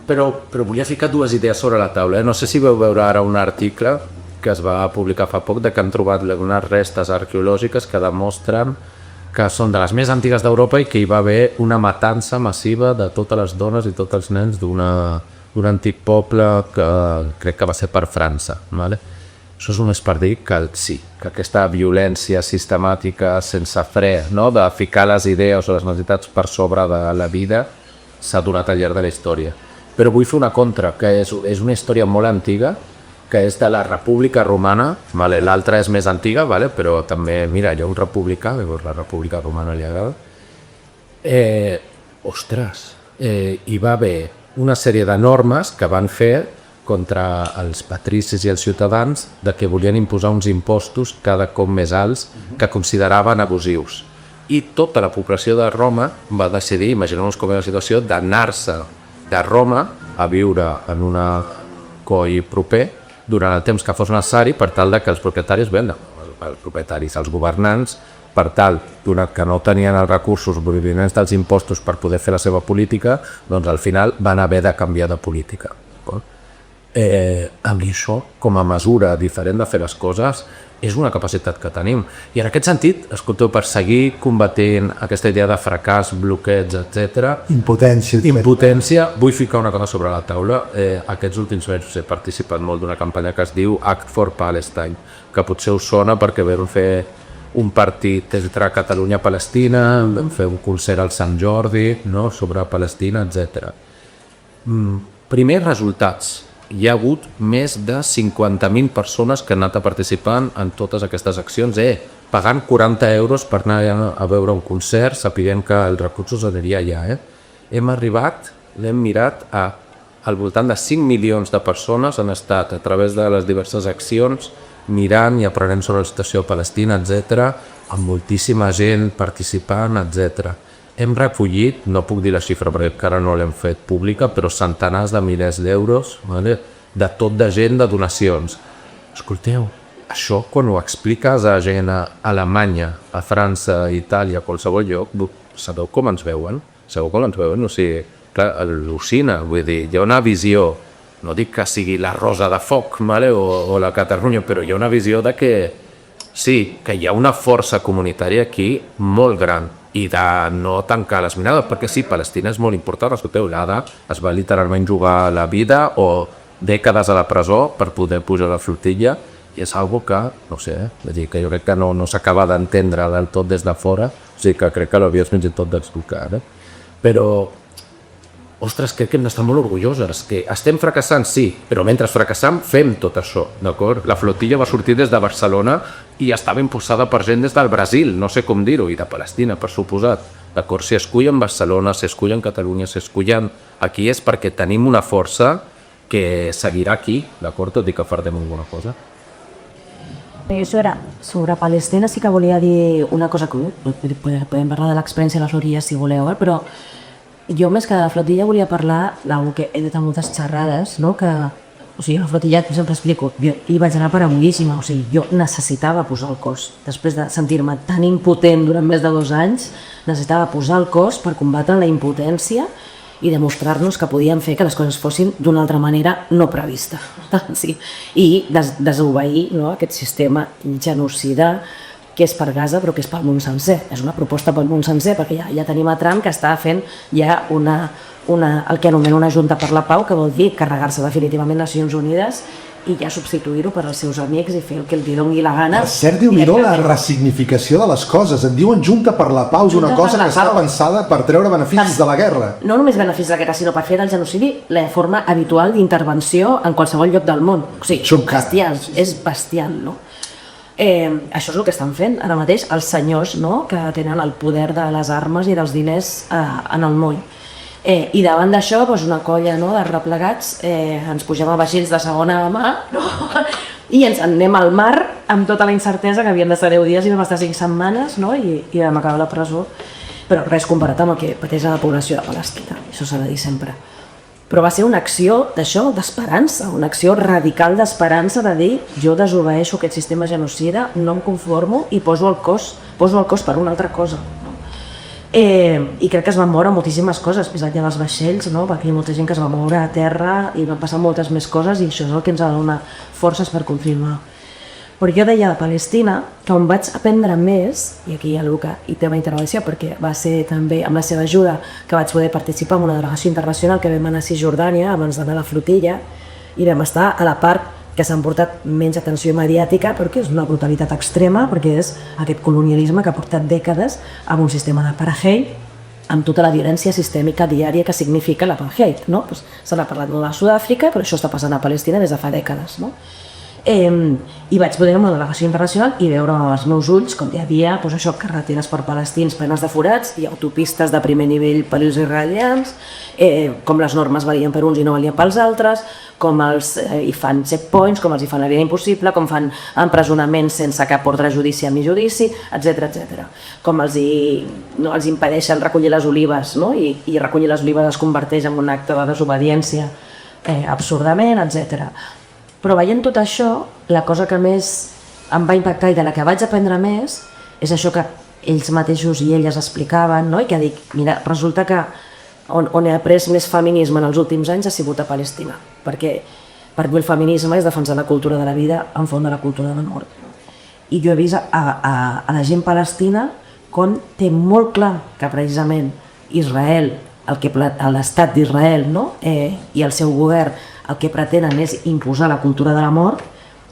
Però volia ficar dues idees sobre la taula. No sé si vau veure ara un article que es va publicar fa poc, que han trobat unes restes arqueològiques que demostren que són de les més antigues d'Europa i que hi va haver una matança massiva de totes les dones i tots els nens d'un antic poble que crec que va ser per França. Vale? Això és només per dir que sí, que aquesta violència sistemàtica sense fre, no? De ficar les idees o les necessitats per sobre de la vida s'ha donat al llarg de la història. Però vull fer una contra, que és una història molt antiga, que és de la República Romana, vale? L'altra és més antiga, vale? Però també, mira, hi ha un republicà, la República Romana li agrada. Hi va haver una sèrie de normes que van fer contra els patricis i els ciutadans de que volien imposar uns impostos cada cop més alts que consideraven abusius. I tota la població de Roma va decidir, imaginem-nos com era la situació, d'anar-se de Roma a viure en un coll proper durant el temps que fos necessari per tal que els propietaris, els governants, per tal, donat que no tenien els recursos provinents dels impostos per poder fer la seva política, doncs al final van haver de canviar de política. A mi això, com a mesura diferent de fer les coses, és una capacitat que tenim. I en aquest sentit, escolteu, per seguir combatent aquesta idea de fracàs, bloqueig, etc. Impotència, vull ficar una cosa sobre la taula. Aquests últims mesos he participat molt d'una campanya que es diu Act for Palestine, que potser us sona perquè vam fer un partit entre Catalunya i Palestina, vam fer un concert al Sant Jordi, no? Sobre Palestina, etc. Primers resultats. Hi ha hagut més de 50.000 persones que han anat participant en totes aquestes accions, pagant 40 euros per anar a veure un concert, sapiguent que els recursos aniria allà. Hem arribat, l'hem mirat, al voltant de 5 milions de persones han estat a través de les diverses accions mirant i aprenent sobre la situació a Palestina, etc., amb moltíssima gent participant, etc. Hem recollit, no puc dir la xifra perquè encara no l'hem fet pública, però centenars de milers d'euros, vale? De tot de gent, de donacions. Escolteu, això quan ho expliques a gent a Alemanya, a França, a Itàlia, a qualsevol lloc, sabeu com ens veuen? O sigui, clar, al·lucina, vull dir, hi ha una visió, no dic que sigui la Rosa de Foc, vale? o la Catalunya, però hi ha una visió de que sí, que hi ha una força comunitària aquí molt gran, i de no tancar les mirades, perquè sí, Palestina és molt important, escolteu, l'Ada es va literalment jugar la vida o dècades a la presó per poder pujar la flotilla, i és algo que, no sé, vull dir que jo crec que no s'acaba d'entendre del tot des de fora, o sigui que crec que l'havies fins i tot d'explicar, però ostres, crec que hem d'estar molt orgulloses, que estem fracassant, sí, però mentre fracassam fem tot això, d'acord? La flotilla va sortir des de Barcelona i estava impulsada per gent des del Brasil, no sé com dir-ho, i de Palestina, per suposat, d'acord? Si escullen Barcelona, si escullen Catalunya, si escullen aquí és perquè tenim una força que seguirà aquí, d'acord? Tot i que fardem alguna cosa. Això era sobre Palestina, sí que volia dir una cosa que podem parlar de l'experiència de la flotilla si voleu, però jo més que de la flotilla volia parlar d'algú que he dit a moltes xerrades, no? Que, o sigui, la flotilla, sempre explico, jo hi vaig anar paramudíssima, o sigui, jo necessitava posar el cos. Després de sentir-me tan impotent durant més de 2 anys, necessitava posar el cos per combatre la impotència i demostrar-nos que podíem fer que les coses fossin d'una altra manera no prevista. Sí. I desobeir, no? Aquest sistema genocida que és per Gaza però que és pel món sencer. És una proposta pel món sencer perquè ja tenim a Trump que està fent ja el que anomena una junta per la pau, que vol dir carregar-se definitivament Nacions Unides i ja substituir-ho per als seus amics i fer el que li doni la gana. Per cert, Déu-n'hi-do la ressignificació de les coses. En diuen junta per la pau, és una cosa que està pensada per treure beneficis de la guerra. No només beneficis de la guerra, sinó per fer del genocidi la forma habitual d'intervenció en qualsevol lloc del món. O sigui, és bestial, no? Això és el que estan fent ara mateix els senyors, no? Que tenen el poder de les armes i dels diners en el moll. I davant d'això, una colla de replegats ens pugem a vaixells de segona mà i ens anem al mar amb tota la incertesa que havien de estar 10 dies i vam estar 5 setmanes i vam acabar a la presó, però res comparat amb el que pateix la població de Palestina, això s'ha de dir sempre. Però va ser una acció d'això, d'esperança, una acció radical d'esperança de dir jo desobeeixo aquest sistema genocida, no em conformo i poso el cos per una altra cosa. I crec que es van moure moltíssimes coses, més enllà dels vaixells, no? Perquè hi ha molta gent que es va moure a terra i van passar moltes més coses i això és el que ens ha de donar forces per continuar. Però jo deia de Palestina que on vaig aprendre més, i aquí hi ha Luca i té una intervenció perquè va ser també amb la seva ajuda que vaig poder participar en una delegació internacional que vam anar a Cisjordània abans d'anar a la flotilla i vam estar a la part que s'han portat menys atenció mediàtica perquè és una brutalitat extrema, perquè és aquest colonialisme que ha portat dècades amb un sistema d'apartheid amb tota la violència sistèmica diària que significa l'apartheid, no? Pues, se n'ha parlat molt a Sud-àfrica, però això està passant a Palestina des de fa dècades, no? I vaig poder amb una delegació internacional i veure amb els meus ulls com hi havia doncs això, carreteres per palestins plenes de forats i autopistes de primer nivell per als israelians, com les normes valien per uns i no valien pels altres, com hi fan checkpoints, com els hi fan la vida impossible, com fan empresonaments sense cap ordre judici a mi judici, etc. Com els impedeixen recollir les olives, no? I recollir les olives es converteix en un acte de desobediència absurdament, etc. Però veient tot això, la cosa que més em va impactar i de la que vaig aprendre més és això que ells mateixos i elles explicaven, no? I que dic, mira, resulta que on he après més feminisme en els últims anys ha sigut a Palestina, perquè per mi el feminisme és defensar la cultura de la vida enfront de la cultura de la mort. I jo he vist a la gent palestina com té molt clar que precisament Israel, l'estat d'Israel, no? I el seu govern el que pretenen és imposar la cultura de la mort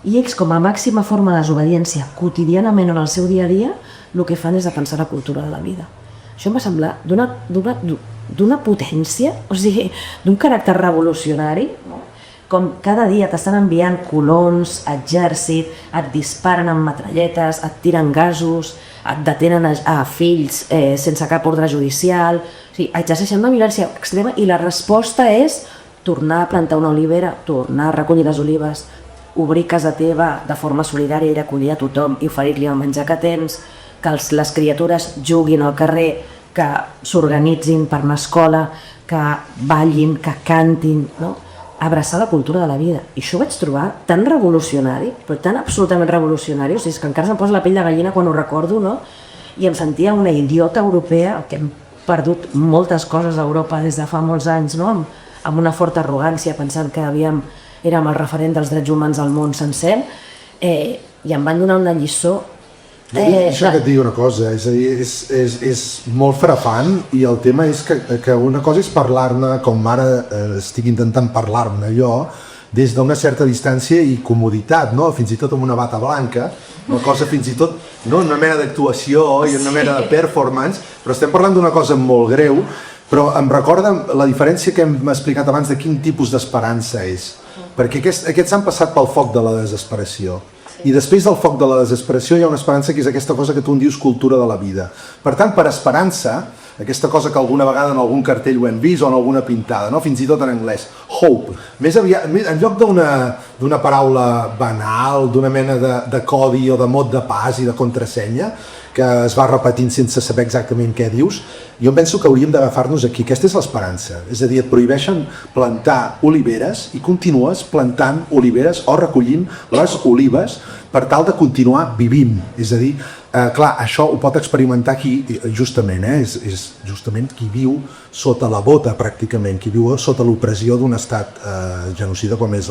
i ells com a màxima forma de desobediència quotidianament en el seu dia a dia el que fan és defensar la cultura de la vida. Això em va semblar d'una potència, o sigui, d'un caràcter revolucionari, no? Com cada dia t'estan enviant colons, exèrcit, et disparen amb metralletes, et tiren gasos, et detenen a fills sense cap ordre judicial, o sigui, exerceixen una violència extrema i la resposta és tornar a plantar una olivera, tornar a recollir les olives, obrir casa teva de forma solidària i recollir a tothom i oferir-li el menjar que tens, que les criatures juguin al carrer, que s'organitzin per una escola, que ballin, que cantin, no? Abraçar la cultura de la vida. I això ho vaig trobar tan revolucionari, però tan absolutament revolucionari, o sigui, és que encara se'm posa la pell de gallina quan ho recordo, no? I em sentia una idiota europea, que hem perdut moltes coses a Europa des de fa molts anys, no? Amb una forta arrogància, pensant que érem el referent dels drets humans al món sencer, i em van donar una lliçó. Deixa que et digui una cosa, és a dir, és molt frapant i el tema és que una cosa és parlar-ne com ara estic intentant parlar-ne jo, des d'una certa distància i comoditat, no? Fins i tot amb una bata blanca, una cosa fins i tot, no? Una mena d'actuació i una mena de performance, però estem parlant d'una cosa molt greu. Però em recorda la diferència que hem explicat abans de quin tipus d'esperança és. Perquè aquests han passat pel foc de la desesperació. I després del foc de la desesperació hi ha una esperança que és aquesta cosa que tu en dius cultura de la vida. Per tant, per esperança, aquesta cosa que alguna vegada en algun cartell ho hem vist o en alguna pintada, no? Fins i tot en anglès, hope. Més aviat, en lloc d'una paraula banal, d'una mena de codi o de mot de pas i de contrasenya, que es va repetint sense saber exactament què dius, jo penso que hauríem d'agafar-nos aquí. Aquesta és l'esperança. És a dir, et prohibeixen plantar oliveres i continues plantant oliveres o recollint les olives per tal de continuar vivint. És a dir, clar, això ho pot experimentar qui, justament, és justament qui viu sota la bota, pràcticament, qui viu sota l'opressió d'un estat genocida com és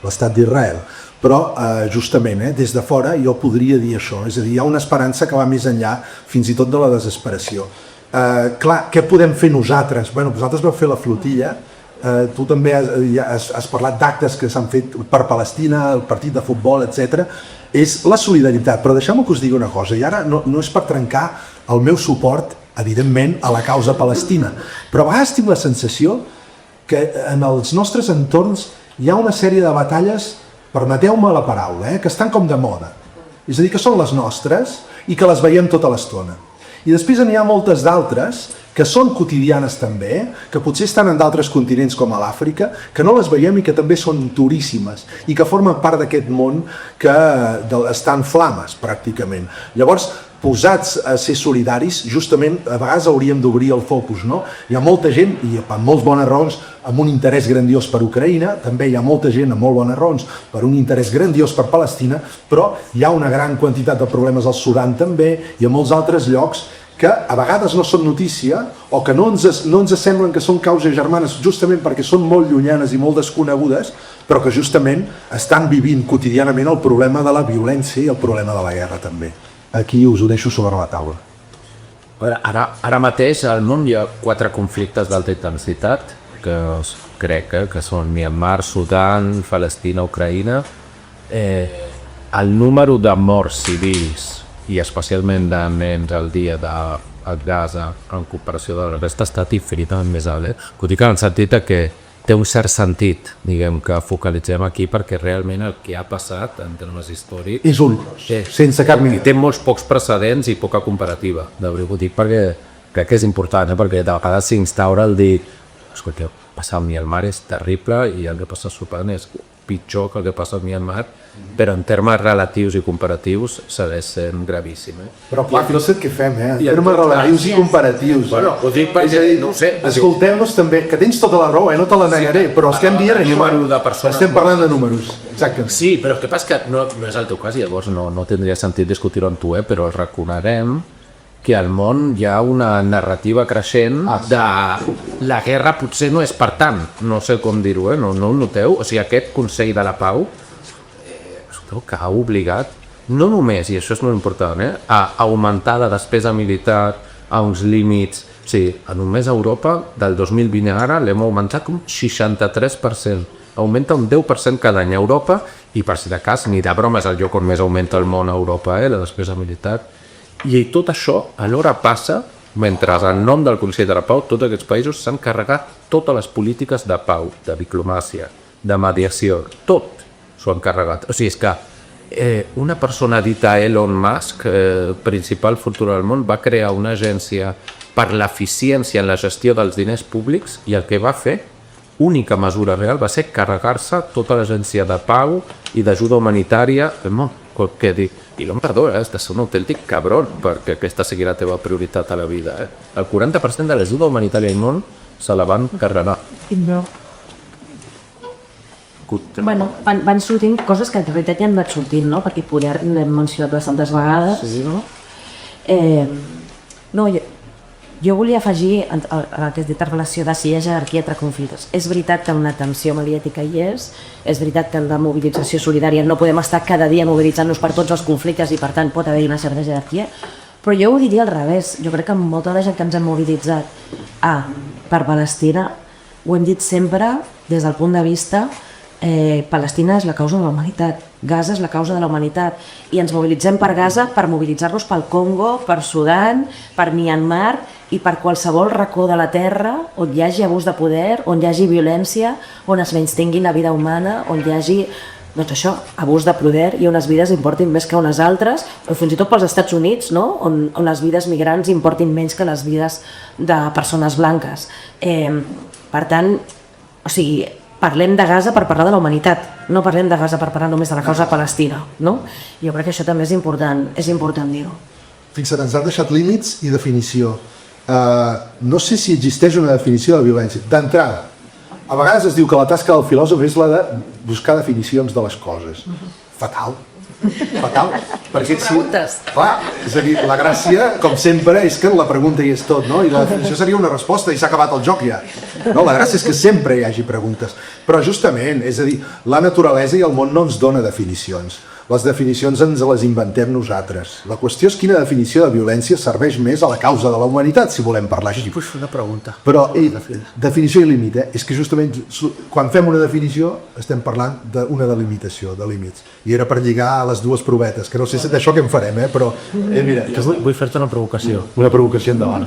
l'estat d'Israel. Però, justament, des de fora jo podria dir això, és a dir, hi ha una esperança que va més enllà fins i tot de la desesperació. Clar, què podem fer nosaltres? Bé, vosaltres vau fer la flotilla, tu també has parlat d'actes que s'han fet per Palestina, el partit de futbol, etc. És la solidaritat, però deixeu-me que us digui una cosa, i ara no és per trencar el meu suport, evidentment, a la causa palestina, però a vegades tinc la sensació que en els nostres entorns hi ha una sèrie de batalles, permeteu-me la paraula, que estan com de moda. És a dir, que són les nostres i que les veiem tota l'estona. I després n'hi ha moltes d'altres que són quotidianes també, que potser estan en d'altres continents com a l'Àfrica, que no les veiem i que també són duríssimes i que formen part d'aquest món que està en flames, pràcticament. Llavors, posats a ser solidaris, justament a vegades hauríem d'obrir el focus, no? Hi ha molta gent, i per moltes bones raons, amb un interès grandiós per Ucraïna, també hi ha molta gent amb molt bones raons per un interès grandiós per Palestina, però hi ha una gran quantitat de problemes al Sudan també i a molts altres llocs que a vegades no són notícia o que no ens semblen que són causes germanes justament perquè són molt llunyanes i molt desconegudes, però que justament estan vivint quotidianament el problema de la violència i el problema de la guerra també. Aquí us ho deixo sobre la taula. Ara mateix al món hi ha 4 conflictes d'alta intensitat que crec que són Myanmar, Sudan, Palestina, Ucraïna. El número de morts civils i especialment de nens al dia a Gaza en comparació de la resta ha estat infinitament més alt. Ho dic en el sentit que té un cert sentit, diguem, que focalitzem aquí perquè realment el que ha passat en termes històrics És un, sense cap ni... té molts pocs precedents i poca comparativa. De veritat, ho dic perquè crec que és important, perquè de vegades s'instaura el dir escolteu, passar a Myanmar és terrible i el que passa a Sudan és pitjor que el que passa a Myanmar, però en termes relatius i comparatius segueix sent gravíssim. Però clar, fixa't què fem, en termes relatius i comparatius. Bueno, ho dic perquè, no ho sé. Escolteu-nos també, que tens tota la raó, no te la negaré, però estem dient estem parlant de números. Exacte. Sí, però el que passa que no és el teu cas i llavors no tindria sentit discutir-ho amb tu, però reconeguem que al món hi ha una narrativa creixent de la guerra potser no és per tant, no sé com dir-ho, no ho noteu? O sigui, aquest Consell de la Pau que ha obligat, no només, i això és molt important, a augmentar la despesa militar a uns límits, o sigui, només a Europa del 2020 ara l'hem augmentat un 63%, augmenta un 10% cada any a Europa i per si de cas ni de broma és el lloc on més augmenta el món a Europa, la despesa militar. I tot això alhora passa mentre en nom del Consell de la Pau tots aquests països s'han carregat totes les polítiques de pau, de diplomàcia, de mediació, tot s'ho han carregat. O sigui, és que una persona dita Elon Musk, principal fortuna del món, va crear una agència per l'eficiència en la gestió dels diners públics i el que va fer, única mesura real, va ser carregar-se tota l'agència de pau i d'ajuda humanitària del món. Que dic, i no em perdó, has de ser un autèntic cabron perquè aquesta sigui la teva prioritat a la vida. El 40% de l'ajuda humanitària al món se la van carregar. Bueno, van sortint coses que en realitat ja han anat sortint, no? Perquè poder l'hem mencionat bastantes vegades. Sí, no? No, jo volia afegir aquesta interrelació de si hi ha jerarquia entre conflictes. És veritat que una tensió mediàtica hi és veritat que en la mobilització solidària no podem estar cada dia mobilitzant-nos per tots els conflictes i per tant pot haver-hi una certa jerarquia, però jo ho diria al revés. Jo crec que molta de la gent que ens hem mobilitzat per Palestina ho hem dit sempre des del punt de vista Palestina és la causa de la humanitat, Gaza és la causa de la humanitat i ens mobilitzem per Gaza per mobilitzar-nos pel Congo, per Sudan, per Myanmar i per qualsevol racó de la terra on hi hagi abús de poder, on hi hagi violència, on es menystingui la vida humana, on hi hagi doncs això, abús de poder i unes vides importin més que unes altres, o fins i tot pels Estats Units, no? on les vides migrants importin menys que les vides de persones blanques. Per tant, o sigui, parlem de Gaza per parlar de la humanitat, no parlem de Gaza per parlar només de la causa palestina, no? Jo crec que això també és important dir-ho. Fixa't, ens has deixat límits i definició. No sé si existeix una definició de violència. D'entrada, a vegades es diu que la tasca del filòsof és la de buscar definicions de les coses. Fatal. Perquè clar, és a dir, la gràcia, com sempre, és que la pregunta hi és tot, no? I la definició seria una resposta i s'ha acabat el joc ja. No? La gràcia és que sempre hi hagi preguntes. Però justament, és a dir, la naturalesa i el món no ens dona definicions. Les definicions ens les inventem nosaltres. La qüestió és quina definició de violència serveix més a la causa de la humanitat, si volem parlar així. Puix una pregunta. Però definició i límit, és que justament quan fem una definició estem parlant d'una delimitació, de límits. I era per lligar a les dues provetes, que no sé d'això què en farem, però mira... Vull fer-te una provocació. Una provocació endavant.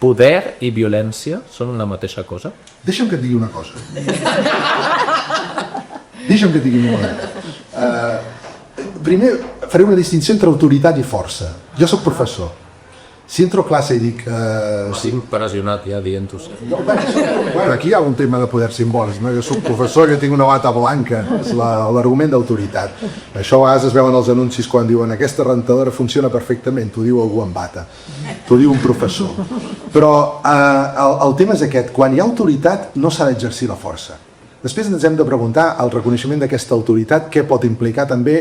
Poder i violència són la mateixa cosa? Deixa'm que et digui una cosa. Primer faré una distinció entre autoritat i força. Jo soc professor. Si entro a classe i dic... Estic impressionat ja dient-ho. Aquí hi ha un tema de poder simbòlic. No? Jo soc professor, jo tinc una bata blanca, és l'argument d'autoritat. Això a vegades es veuen els anuncis quan diuen aquesta rentadora funciona perfectament, t'ho diu algú amb bata, t'ho diu un professor. Però el tema és aquest, quan hi ha autoritat no s'ha d'exercir la força. Després ens hem de preguntar el reconeixement d'aquesta autoritat què pot implicar també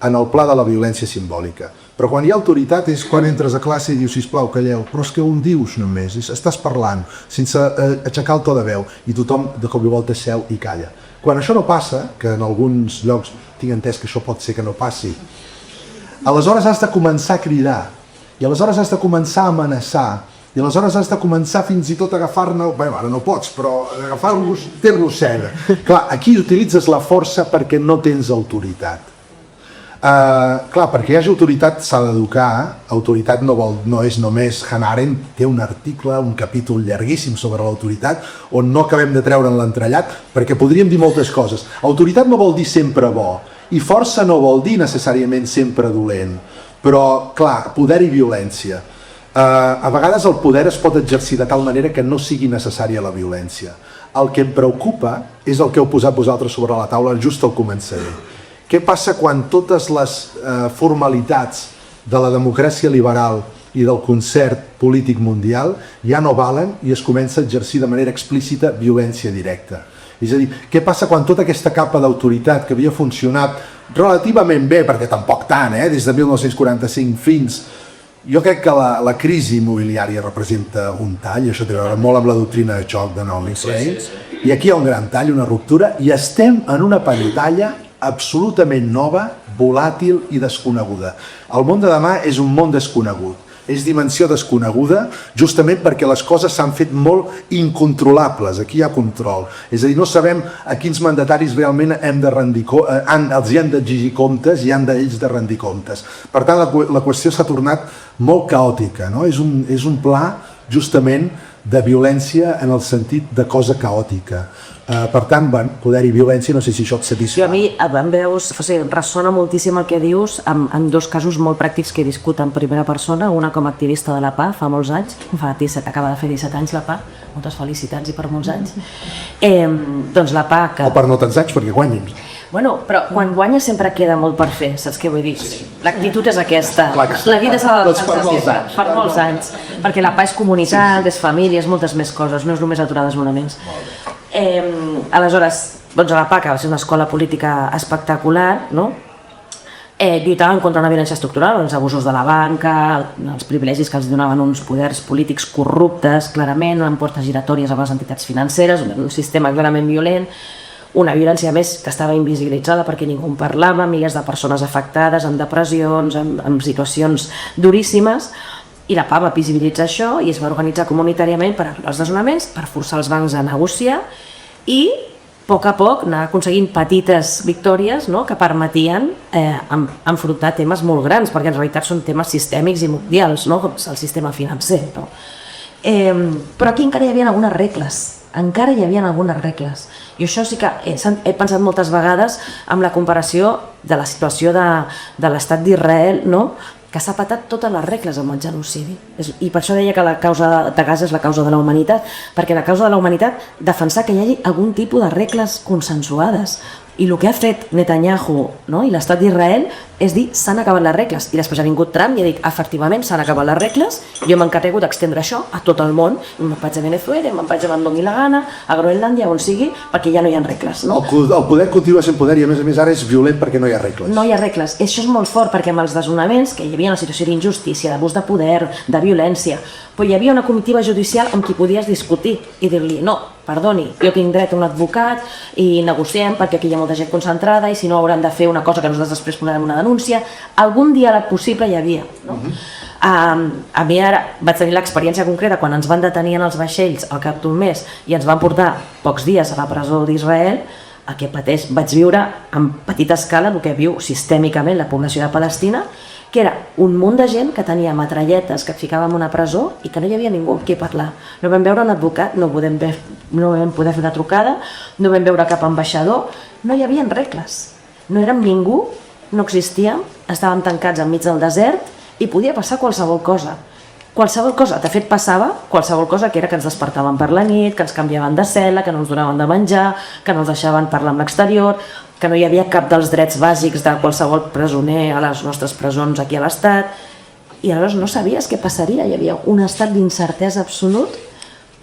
en el pla de la violència simbòlica. Però quan hi ha autoritat és quan entres a classe i dius, sisplau, calleu, però és que on dius només, estàs parlant, sense aixecar el to de veu, i tothom de cop i volta seu i calla. Quan això no passa, que en alguns llocs tinc entès que això pot ser que no passi, aleshores has de començar a cridar, i aleshores has de començar a amenaçar, i aleshores has de començar fins i tot a agafar-ne, bé, ara no pots, però agafar-los, ter-los cera. Clar, aquí utilitzes la força perquè no tens autoritat. Clar, perquè hi hagi autoritat s'ha d'educar. Autoritat no és només Hannah Arendt té un article, un capítol llarguíssim sobre l'autoritat on no acabem de treure'n l'entrellat perquè podríem dir moltes coses. Autoritat no vol dir sempre bo i força no vol dir necessàriament sempre dolent, però clar, poder i violència. A vegades el poder es pot exercir de tal manera que no sigui necessària la violència. El que em preocupa és el que heu posat vosaltres sobre la taula just al començament. Què passa quan totes les formalitats de la democràcia liberal i del concert polític mundial ja no valen i es comença a exercir de manera explícita violència directa? És a dir, què passa quan tota aquesta capa d'autoritat que havia funcionat relativament bé, perquè tampoc tant, des de 1945 fins... Jo crec que la crisi immobiliària representa un tall, i això té a veure molt amb la doctrina de xoc de Naomi Klein, i aquí hi ha un gran tall, una ruptura, i estem en una pantalla absolutament nova, volàtil i desconeguda. El món de demà és un món desconegut, és dimensió desconeguda justament perquè les coses s'han fet molt incontrolables, aquí hi ha control. És a dir, no sabem a quins mandataris realment els hi han d'exigir comptes i han d'ells de rendir comptes. Per tant, la qüestió s'ha tornat molt caòtica, no? És un pla justament de violència en el sentit de cosa caòtica. Per tant, poder i violència, no sé si això et satisfà. A mi em veus, ressona moltíssim el que dius en dos casos molt pràctics que he viscut en primera persona, una com a activista de la PA fa molts anys, acaba de fer 17 anys la PA, moltes felicitats i per molts anys. Doncs la PA que... O per no tants anys, perquè guanyem. Bueno, però quan guanya sempre queda molt per fer, saps què vull dir? L'actitud és aquesta, la vida s'ha de defensar per molts anys, perquè la PA és comunitat, és família, és moltes més coses, no és només aturar desnonaments. Aleshores, doncs a la PA, que va ser una escola política espectacular, no? Lluitaven contra una violència estructural, els abusos de la banca, els privilegis que els donaven uns poders polítics corruptes, clarament, amb portes giratòries amb les entitats financeres, un sistema clarament violent, una violència més que estava invisibilitzada perquè ningú en parlava, milers de persones afectades, amb depressions, amb situacions duríssimes, i la PA va visibilitzar això i es va organitzar comunitàriament per aturar els desnonaments, per forçar els bancs a negociar i a poc anar aconseguint petites victòries, no?, que permetien enfrontar temes molt grans, perquè en realitat són temes sistèmics i mundials, no?, com el sistema financer. No? Però aquí encara hi havia algunes regles, i això sí que he pensat moltes vegades amb la comparació de la situació de l'estat d'Israel, no?, que s'ha patat totes les regles amb el genocidi. I per això deia que la causa de Gaza és la causa de la humanitat, perquè la causa de la humanitat defensar que hi hagi algun tipus de regles consensuades. I el que ha fet Netanyahu, no?, i l'estat d'Israel és dir s'han acabat les regles, i després ha vingut Trump i ha dit efectivament s'han acabat les regles, jo m'encarrego d'extendre això a tot el món, me'n vaig a Venezuela, me'n vaig a on doni la gana, a Groenlàndia, on sigui, perquè ja no hi ha regles. No? El poder continua sent poder i a més ara és violent perquè no hi ha regles. No hi ha regles, i això és molt fort perquè amb els desnonaments, que hi havia una situació d'injustícia, d'abús de poder, de violència, però hi havia una comitiva judicial amb qui podies discutir i dir-li no, perdoni, jo tinc dret a un advocat i negociem perquè aquí hi ha molta gent concentrada i si no hauran de fer una cosa que nosaltres després posarem una denúncia. Algun diàleg possible hi havia. No? A mi ara vaig tenir l'experiència concreta quan ens van detenir en els vaixells al cap d'un mes i ens van portar pocs dies a la presó d'Israel. El que vaig viure en petita escala el que viu sistèmicament la població de Palestina, que era un munt de gent que tenia metralletes que et ficava en una presó i que no hi havia ningú amb qui parlar. No vam veure un advocat, no vam poder fer una trucada, no vam veure cap ambaixador, no hi havia regles. No érem ningú, no existíem, estàvem tancats enmig del desert i podia passar qualsevol cosa. Qualsevol cosa, de fet passava qualsevol cosa, que era que ens despertaven per la nit, que ens canviaven de cel·la, que no ens donaven de menjar, que no ens deixaven parlar amb l'exterior, que no hi havia cap dels drets bàsics de qualsevol presoner a les nostres presons aquí a l'Estat, i aleshores no sabies què passaria, hi havia un estat d'incertesa absolut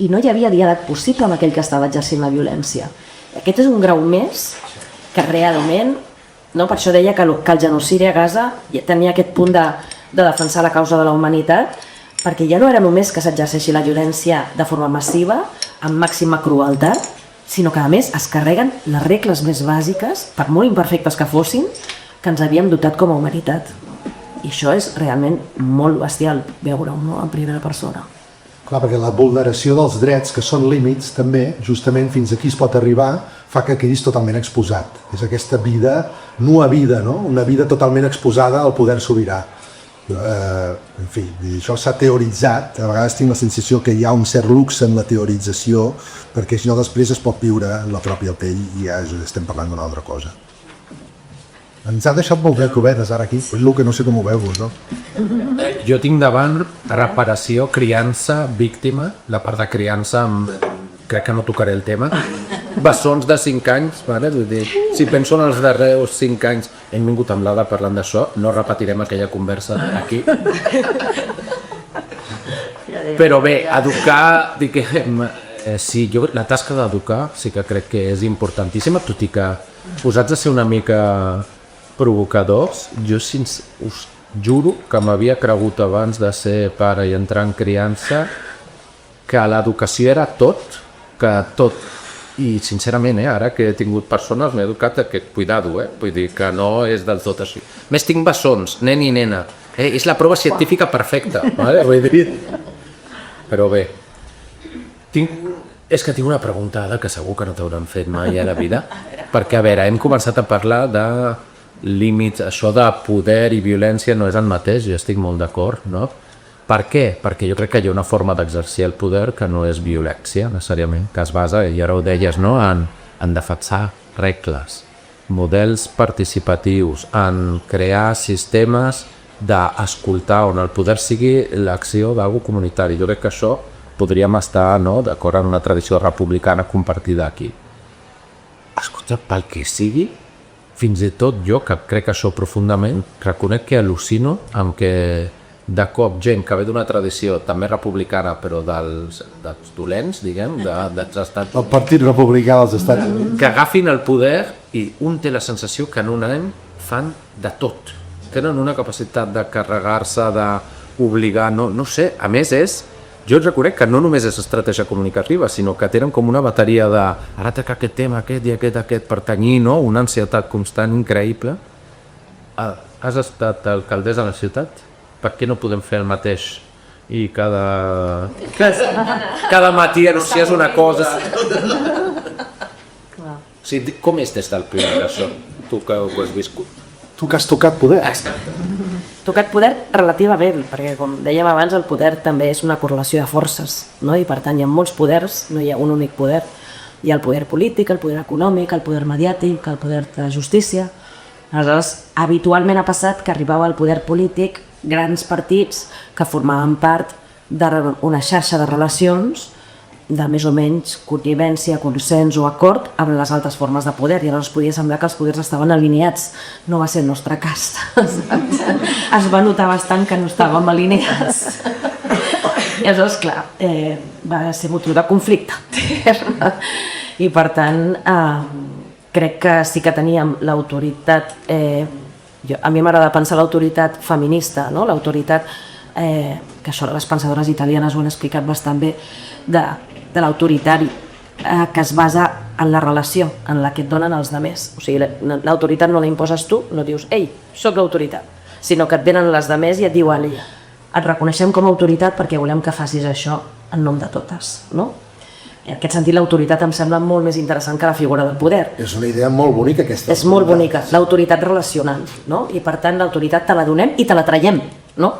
i no hi havia diàleg possible amb aquell que estava exercint la violència. Aquest és un grau més que realment no? Per això deia que el genocidi a Gaza tenia aquest punt de defensar la causa de la humanitat, perquè ja no era només que s'exerceixi la violència de forma massiva, amb màxima crueltat, sinó que a més es carreguen les regles més bàsiques, per molt imperfectes que fossin, que ens havíem dotat com a humanitat. I això és realment molt bestial veure-ho, no? En primera persona. Clar, perquè la vulneració dels drets, que són límits també, justament fins aquí es pot arribar, fa que quedis totalment exposat. És aquesta vida, nua vida, no? Una vida totalment exposada al poder sobirà. En fi, això s'ha teoritzat, a vegades tinc la sensació que hi ha un cert luxe en la teorització, perquè si no després es pot viure en la pròpia pell i ja estem parlant d'una altra cosa. Ens ha deixat molt bé cobetes ara aquí, és el que no sé com ho veu vos, no? Jo tinc davant reparació, criança, víctima, la part de criança, crec que no tocaré el tema, bessons de 5 anys, vale? Vull dir, si penso en els darrers 5 anys, hem vingut amb l'Ada parlant d'això, no repetirem aquella conversa aquí. Però bé, educar, diguem, sí, jo la tasca d'educar sí que crec que és importantíssima, tot i que posats a ser una mica provocadors, jo us juro que m'havia cregut abans de ser pare i entrar en criança que l'educació era tot, que tot, i sincerament, ara que he tingut persones m'he educat a que cuidado, vull dir que no és del tot així. Més tinc bessons, nen i nena, és la prova científica perfecta, vale? Vull dir... Però bé, és que tinc una preguntada que segur que no t'hauran fet mai a la vida, perquè a veure, hem començat a parlar de límits, això de poder i violència no és el mateix, jo estic molt d'acord, no? Per què? Perquè jo crec que hi ha una forma d'exercir el poder que no és violència, necessàriament, que es basa, i ara ho deies, no? en defensar regles, models participatius, en crear sistemes d'escoltar, on el poder sigui l'acció d'algú comunitari. Jo crec que això podríem estar, no?, d'acord en una tradició republicana compartida aquí. Escolta, pel que sigui, fins i tot jo, que crec això profundament, reconec que al·lucino amb que de cop gent que ve d'una tradició també republicana, però dels dolents, diguem, dels estats... El Partit Republicà dels Estats Units. Que agafin el poder i un té la sensació que en un any fan de tot. Tenen una capacitat de carregar-se, d'obligar, no sé, a més és... Jo reconec que no només és estratègia comunicativa, sinó que tenen com una bateria de ara toca aquest tema, aquest i aquest per tenyir, no? Una ansietat constant increïble. Has estat alcaldessa de la ciutat? Per què no podem fer el mateix? I cada matí anuncies una cosa. O sigui, com és des del primer això? Tu que ho has viscut. Tu que has tocat poder. Tocat poder relativament, perquè com dèiem abans el poder també és una correlació de forces, no? I per tant hi ha molts poders, no hi ha un únic poder. Hi ha el poder polític, el poder econòmic, el poder mediàtic, el poder de justícia. Aleshores, habitualment ha passat que arribava al poder polític grans partits que formaven part d'una xarxa de relacions de més o menys connivència, consens o acord amb les altres formes de poder, i aleshores podia semblar que els poders estaven alineats. No va ser el nostre cas. Es va notar bastant que no estàvem alineats. I aleshores, clar, va ser motiu de conflicte. I per tant, crec que sí que teníem l'autoritat, a mi m'agrada pensar l'autoritat feminista, no? L'autoritat, que això les pensadores italianes ho han explicat bastant bé, de l'autoritari que es basa en la relació en la que et donen els demés. O sigui, l'autoritat no la imposes tu, no dius, ei, soc l'autoritat, sinó que et venen les demés i et diuen, et reconeixem com a autoritat perquè volem que facis això en nom de totes, no? En aquest sentit, l'autoritat em sembla molt més interessant que la figura del poder. És una idea molt bonica, aquesta. És molt bonica, l'autoritat relacional, no? I per tant, l'autoritat te la donem i te la traiem, no?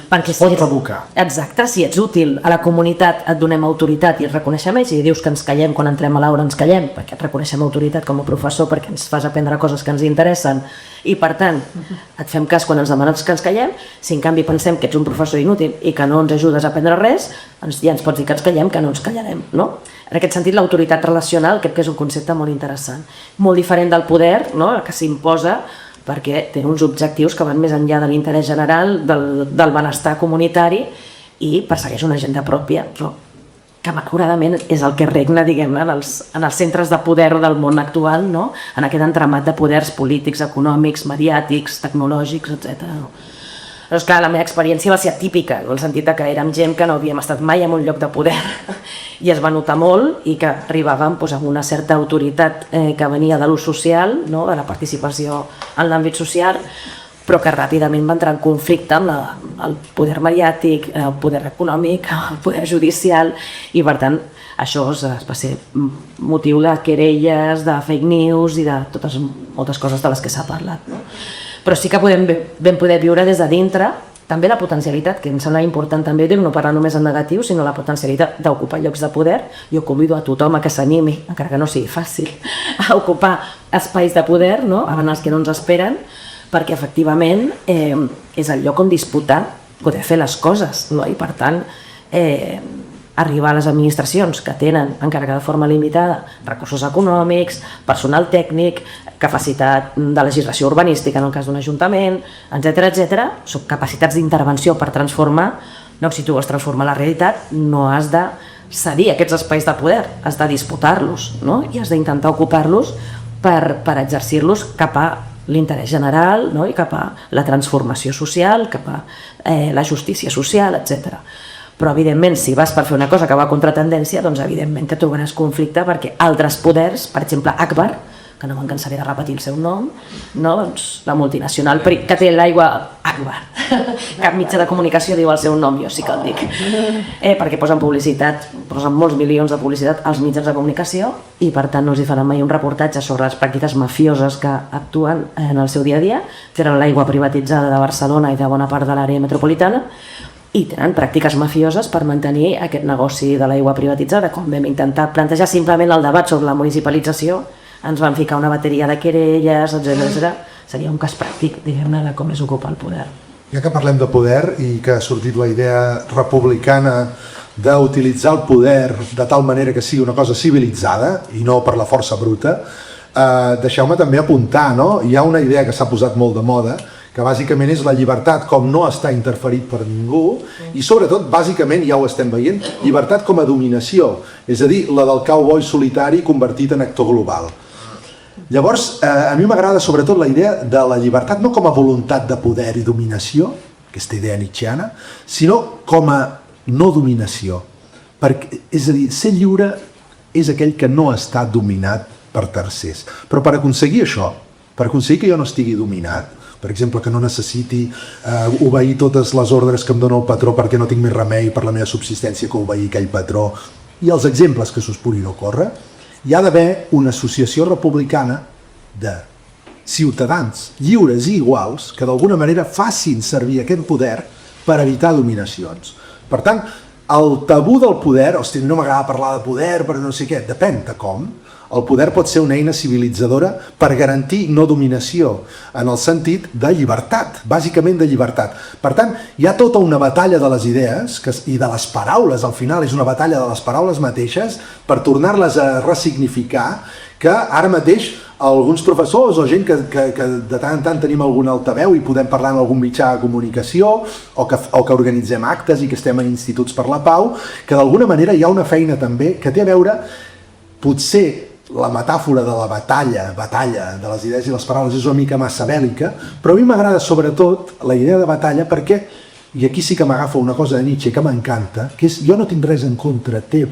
Perquè es pot revocar. Exacte, si ets útil a la comunitat et donem autoritat i et reconeixem ells, i dius que ens callem quan entrem a l'aula ens callem, perquè et reconeixem autoritat com a professor perquè ens fas aprendre coses que ens interessen i per tant et fem cas quan ens demanes que ens callem. Si en canvi pensem que ets un professor inútil i que no ens ajudes a aprendre res, ja ens pots dir que ens callem, que no ens callarem, no? En aquest sentit, l'autoritat relacional crec que és un concepte molt interessant, molt diferent del poder, no?, que s'imposa perquè té uns objectius que van més enllà de l'interès general, del benestar comunitari i persegueix una agenda pròpia. No? que malauradament és el que regna, diguem-ne, en els centres de poder del món actual, no? En aquest entramat de poders polítics, econòmics, mediàtics, tecnològics, etc. Però, esclar, la meva experiència va ser atípica, en el sentit que érem gent que no havíem estat mai en un lloc de poder i es va notar molt i que arribàvem amb una certa autoritat que venia de l'ús social, no? De la participació en l'àmbit social, però que ràpidament va entrar en conflicte amb el poder mediàtic, el poder econòmic, el poder judicial, i per tant això va ser motiu de querelles, de fake news i de moltes coses de les que s'ha parlat. No? Però sí que vam poder viure des de dintre també la potencialitat, que em sembla important també dir, no parlar només en negatiu, sinó la potencialitat d'ocupar llocs de poder. Jo convido a tothom a que s'animi, encara que no sigui fàcil, a ocupar espais de poder, no? En els que no ens esperen, perquè efectivament és el lloc on disputar poder fer les coses, no? I per tant arribar a les administracions que tenen, encara que de forma limitada, recursos econòmics, personal tècnic, capacitat de legislació urbanística en el cas d'un ajuntament, etc., són capacitats d'intervenció per transformar. No, si tu vols transformar la realitat, no has de cedir aquests espais de poder, has de disputar-los, no? I has d'intentar ocupar-los per exercir-los cap a l'interès general, no? I cap a la transformació social, cap a la justícia social, etc. Però, evidentment, si vas per fer una cosa que va contra tendència, doncs, evidentment, que trobaràs conflicte perquè altres poders, per exemple, Agbar, que no me'n cansaré de repetir el seu nom, no? Doncs, la multinacional que té l'aigua Agbar. Cap mitjà de comunicació diu el seu nom, jo sí que el dic. Perquè posen publicitat, posen molts milions de publicitat als mitjans de comunicació i, per tant, no els hi faran mai un reportatge sobre les pràctiques mafioses que actuen en el seu dia a dia. Tenen l'aigua privatitzada de Barcelona i de bona part de l'àrea metropolitana i tenen pràctiques mafioses per mantenir aquest negoci de l'aigua privatitzada. Com vam intentar plantejar simplement el debat sobre la municipalització, ens van ficar una bateria de querelles, etc. Seria un cas pràctic, diguem-ne, de com és ocupar el poder. Ja que parlem de poder i que ha sortit la idea republicana d'utilitzar el poder de tal manera que sigui una cosa civilitzada i no per la força bruta, deixeu-me també apuntar, no? Hi ha una idea que s'ha posat molt de moda, que bàsicament és la llibertat com no està interferit per ningú i sobretot, bàsicament, ja ho estem veient, llibertat com a dominació, és a dir, la del cowboy solitari convertit en actor global. Llavors, a mi m'agrada sobretot la idea de la llibertat no com a voluntat de poder i dominació, aquesta idea nietzscheana, sinó com a no dominació. És a dir, ser lliure és aquell que no està dominat per tercers. Però per aconseguir això, per aconseguir que jo no estigui dominat, per exemple, que no necessiti obeir totes les ordres que em dona el patró perquè no tinc més remei per la meva subsistència que obeir aquell patró, i els exemples que s'us puguin ocórrer, hi ha d'haver una associació republicana de ciutadans lliures i iguals que d'alguna manera facin servir aquest poder per evitar dominacions. Per tant, el tabú del poder, hosti, no m'agrada parlar de poder, però no sé què, depèn de com. El poder pot ser una eina civilitzadora per garantir no dominació, en el sentit de llibertat, bàsicament de llibertat. Per tant, hi ha tota una batalla de les idees i de les paraules, al final és una batalla de les paraules mateixes, per tornar-les a ressignificar, que ara mateix alguns professors o gent que de tant en tant tenim algun altaveu i podem parlar en algun mitjà de comunicació o que organitzem actes i que estem en instituts per la pau, que d'alguna manera hi ha una feina també que té a veure, potser la metàfora de la batalla de les idees i les paraules és una mica massa bèl·lica, però a mi m'agrada sobretot la idea de batalla perquè, i aquí sí que m'agafa una cosa de Nietzsche que m'encanta, que és jo no tinc res en contra teu,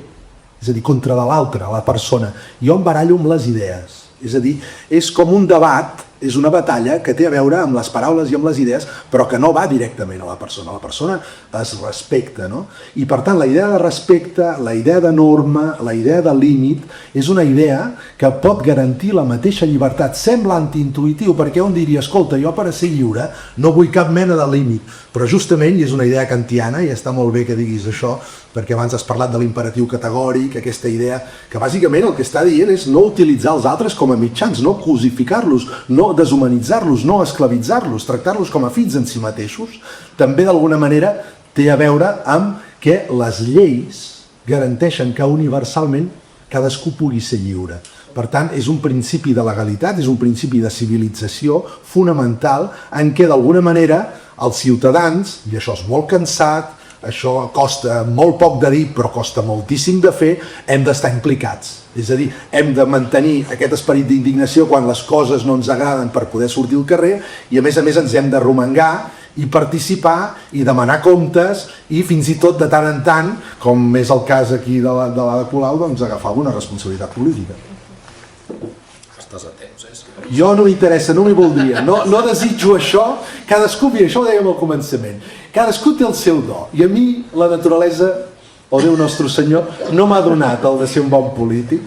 és a dir, contra de l'altre, la persona, jo em barallo amb les idees, és a dir, és com un debat, és una batalla que té a veure amb les paraules i amb les idees, però que no va directament a la persona es respecta, no? I per tant, la idea de respecte, la idea de norma, la idea de límit, és una idea que pot garantir la mateixa llibertat. Sembla antiintuïtiu, perquè un diria, escolta, jo per a ser lliure no vull cap mena de límit, però justament, i és una idea kantiana, i està molt bé que diguis això, perquè abans has parlat de l'imperatiu categòric, aquesta idea que bàsicament el que està dient és no utilitzar els altres com a mitjans, no cosificar-los, no deshumanitzar-los, no esclavitzar-los, tractar-los com a fills en si mateixos, també d'alguna manera té a veure amb que les lleis garanteixen que universalment cadascú pugui ser lliure. Per tant, és un principi de legalitat, és un principi de civilització fonamental en què d'alguna manera els ciutadans, i això és molt cansat, això costa molt poc de dir però costa moltíssim de fer, hem d'estar implicats. És a dir, hem de mantenir aquest esperit d'indignació quan les coses no ens agraden per poder sortir al carrer i a més ens hem de romangar i participar i demanar comptes i fins i tot de tant en tant, com és el cas aquí de l'Ada Colau, doncs agafar alguna responsabilitat política. Estàs a temps, Jo no m'interessa, no m'hi voldria, no desitjo això, cadascú, i això ho dèiem al començament, cadascú té el seu do, i a mi la naturalesa, o Déu Nostre Senyor, no m'ha donat el de ser un bon polític,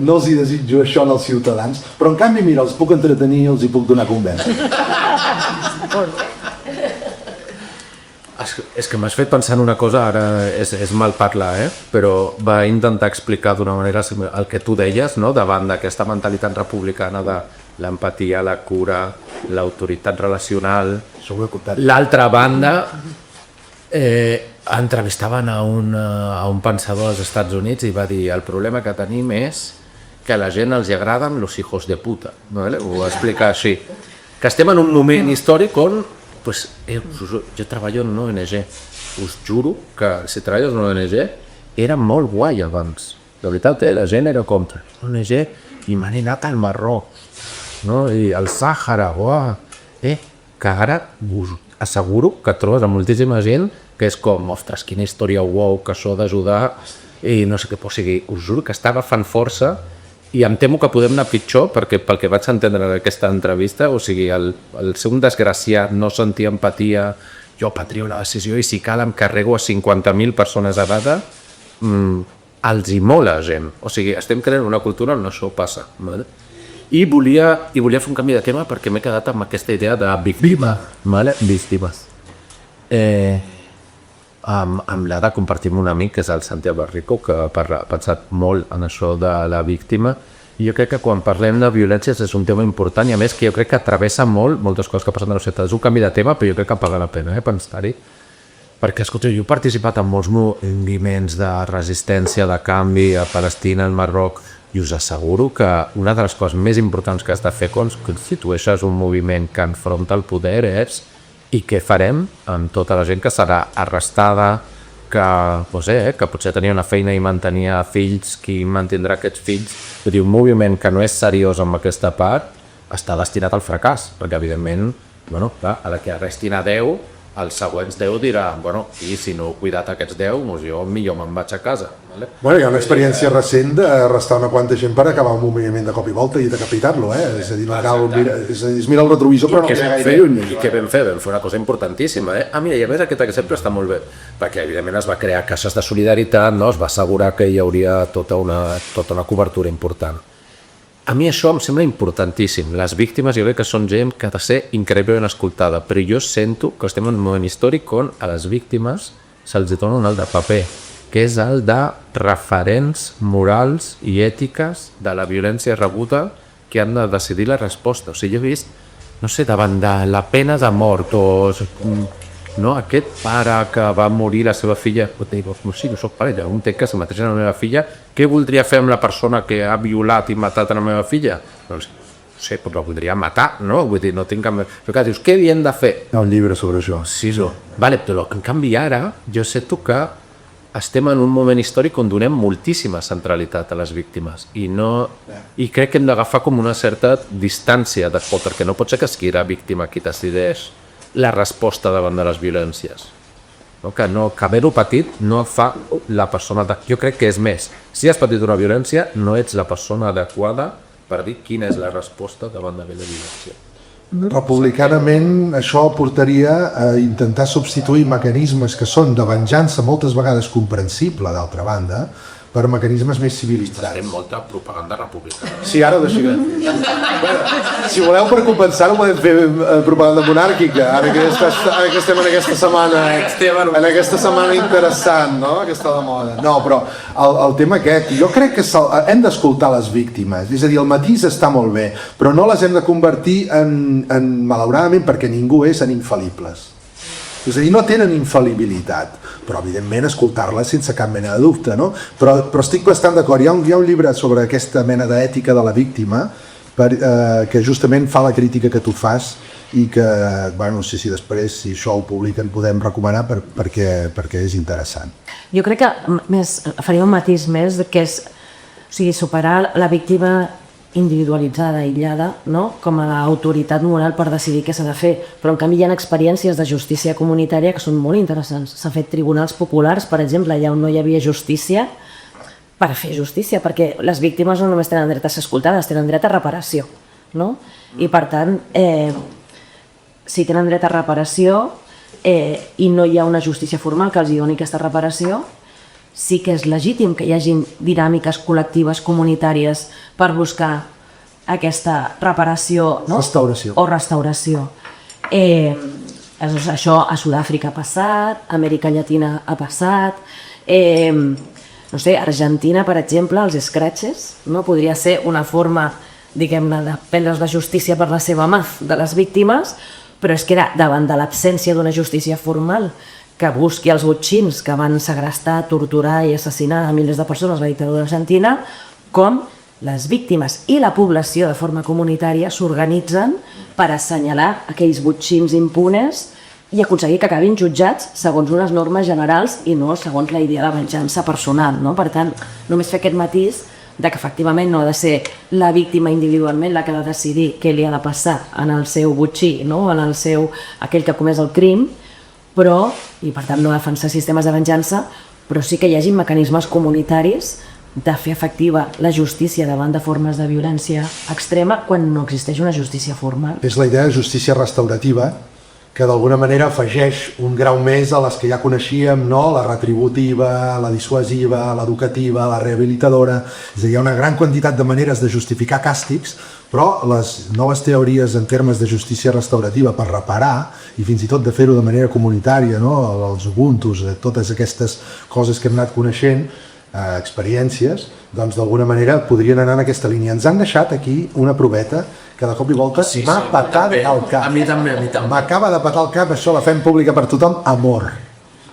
no els hi desitjo això als ciutadans, però en canvi, mira, els puc entretenir i els hi puc donar conversa. És que m'has fet pensar en una cosa, ara és mal parlar, però va intentar explicar d'una manera el que tu deies, no? Davant d'aquesta mentalitat republicana de l'empatia, la cura, l'autoritat relacional. L'altra banda, entrevistaven a un pensador als Estats Units i va dir el problema que tenim és que a la gent els agraden los hijos de puta. ¿Vale? Ho va explicar així. Que estem en un moment històric on pues, jo treballo en una ONG, us juro que si treballes en una ONG era molt guai abans, de veritat, la gent era com una ONG i m'han anat al Marroc, no? I al Sàhara, que ara us asseguro que trobes a moltíssima gent que és com, ostres, quina història wow, que això d'ajudar i no sé què, o sigui, us juro que està agafant força. I em temo que podem anar pitjor perquè pel que vaig entendre en aquesta entrevista, o sigui, el ser un desgraciat, no sentir empatia, jo patrio la decisió i si cal em carrego a 50.000 persones a data, els hi mola gent. O sigui, estem creant una cultura on això passa. Vale? I volia fer un canvi de tema perquè m'he quedat amb aquesta idea de víctima. Vale? Víctimes. Amb l'Ada compartim un amic que és el Santiago Rico que ha pensat molt en això de la víctima i jo crec que quan parlem de violències és un tema important i a més que jo crec que travessa moltes coses que passen a la societat. És un canvi de tema però jo crec que paga la pena pensar-hi perquè escolta, jo he participat en molts moviments de resistència, de canvi a Palestina, al Marroc i us asseguro que una de les coses més importants que has de fer quan constitueixes un moviment que enfronta el poder és i què farem amb tota la gent que serà arrestada, que potser tenia una feina i mantenia fills, qui mantindrà aquests fills. Vull dir, un moviment que no és seriós amb aquesta part està destinat al fracàs, perquè evidentment, clar, a la que arrestin a 10, els següents 10 dirà, i si no he cuidat aquests 10, jo millor me'n vaig a casa. Vale? Hi ha una experiència recent d'arrestar una quanta gent per acabar un moviment de cop i volta i decapitar-lo, És a dir, es mira el retrovisor però no sé gaire. I què vam fer? Vam fer una cosa importantíssima, Mira, i a més aquest exemple està molt bé, perquè evidentment es va crear caixes de solidaritat, es va assegurar que hi hauria tota una cobertura important. A mi això em sembla importantíssim. Les víctimes jo crec que són gent que ha de ser increïblement escoltada, però jo sento que estem en un moment històric on a les víctimes se'ls dona un alt de paper, que és el de referents morals i ètiques de la violència rebuda que han de decidir la resposta. O sigui, jo he vist, davant de la pena de mort o aquest pare que va morir la seva filla, sí, no soc pare, ja entenc que si mateixen la meva filla, què voldria fer amb la persona que ha violat i matat a la meva filla? Doncs, no sé, però la voldria matar, no? Vull dir, no tinc cap... Però clar, dius, què havien de fer? Hi ha un llibre sobre això. Sí, vale, però en canvi ara jo sento que estem en un moment històric on donem moltíssima centralitat a les víctimes i crec que hem d'agafar com una certa distància perquè no pot ser que sigui la víctima qui decideix la resposta davant de les violències. Que haver-ho patit no fa la persona... Jo crec que és més. Si has patit una violència, no ets la persona adequada per dir quina és la resposta davant d'haver la violència. Republicanament això portaria a intentar substituir mecanismes que són de venjança moltes vegades comprensible, d'altra banda, per mecanismes més civilitzats. Farem molta propaganda republicana. Sí, ara ho deixo. Si voleu per compensar-ho podem fer propaganda monàrquica, ara que estem en aquesta setmana interessant, no? Aquesta de moda. No, però el tema aquest, jo crec que hem d'escoltar les víctimes, és a dir, el matís està molt bé, però no les hem de convertir en malauradament, perquè ningú és, en infal·libles. És a dir, no tenen infal·libilitat, però evidentment escoltar-les sense cap mena de dubte, no? Però estic bastant d'acord. Hi ha un llibre sobre aquesta mena d'ètica de la víctima que justament fa la crítica que tu fas i que, bueno, no sé si després, si això ho publiquen, podem recomanar perquè és interessant. Jo crec que faria un matís més que és, o sigui, superar la víctima individualitzada, aïllada, no? Com a autoritat moral per decidir què s'ha de fer. Però en canvi hi ha experiències de justícia comunitària que són molt interessants. S'ha fet tribunals populars, per exemple, allà on no hi havia justícia, per fer justícia, perquè les víctimes no només tenen dret a ser escoltades, tenen dret a reparació, no? I per tant, si tenen dret a reparació i no hi ha una justícia formal que els doni aquesta reparació, sí que és legítim que hi hagi dinàmiques col·lectives comunitàries per buscar aquesta reparació, no? Restauració. O restauració. Això a Sud-àfrica ha passat, a Amèrica Llatina ha passat, no sé, Argentina, per exemple, els scratches, no? Podria ser una forma, diguem-ne, de prendre's la justícia per la seva mà de les víctimes, però és que era davant de l'absència d'una justícia formal que busqui els botxins que van segrestar, torturar i assassinar a milers de persones a la dictadura argentina, com les víctimes i la població de forma comunitària s'organitzen per assenyalar aquells botxins impunes i aconseguir que acabin jutjats segons unes normes generals i no segons la idea de venjança personal, no? Per tant, només fer aquest matís de que efectivament no ha de ser la víctima individualment la que ha de decidir què li ha de passar en el seu botxí, no? En el seu, aquell que ha comès el crim, però, i per tant no defensar sistemes de venjança, però sí que hi hagi mecanismes comunitaris de fer efectiva la justícia davant de formes de violència extrema quan no existeix una justícia formal. És la idea de justícia restaurativa, que d'alguna manera afegeix un grau més a les que ja coneixíem, no? La retributiva, la dissuasiva, l'educativa, la rehabilitadora. És a dir, hi ha una gran quantitat de maneres de justificar càstigs, però les noves teories en termes de justícia restaurativa per reparar i fins i tot de fer-ho de manera comunitària, no? Els ubuntus, totes aquestes coses que hem anat coneixent, experiències, doncs d'alguna manera podrien anar en aquesta línia. Ens han deixat aquí una proveta que de cop i volta m'ha patat el cap. A mi també. M'acaba de patar el cap, això la fem pública per tothom, amor.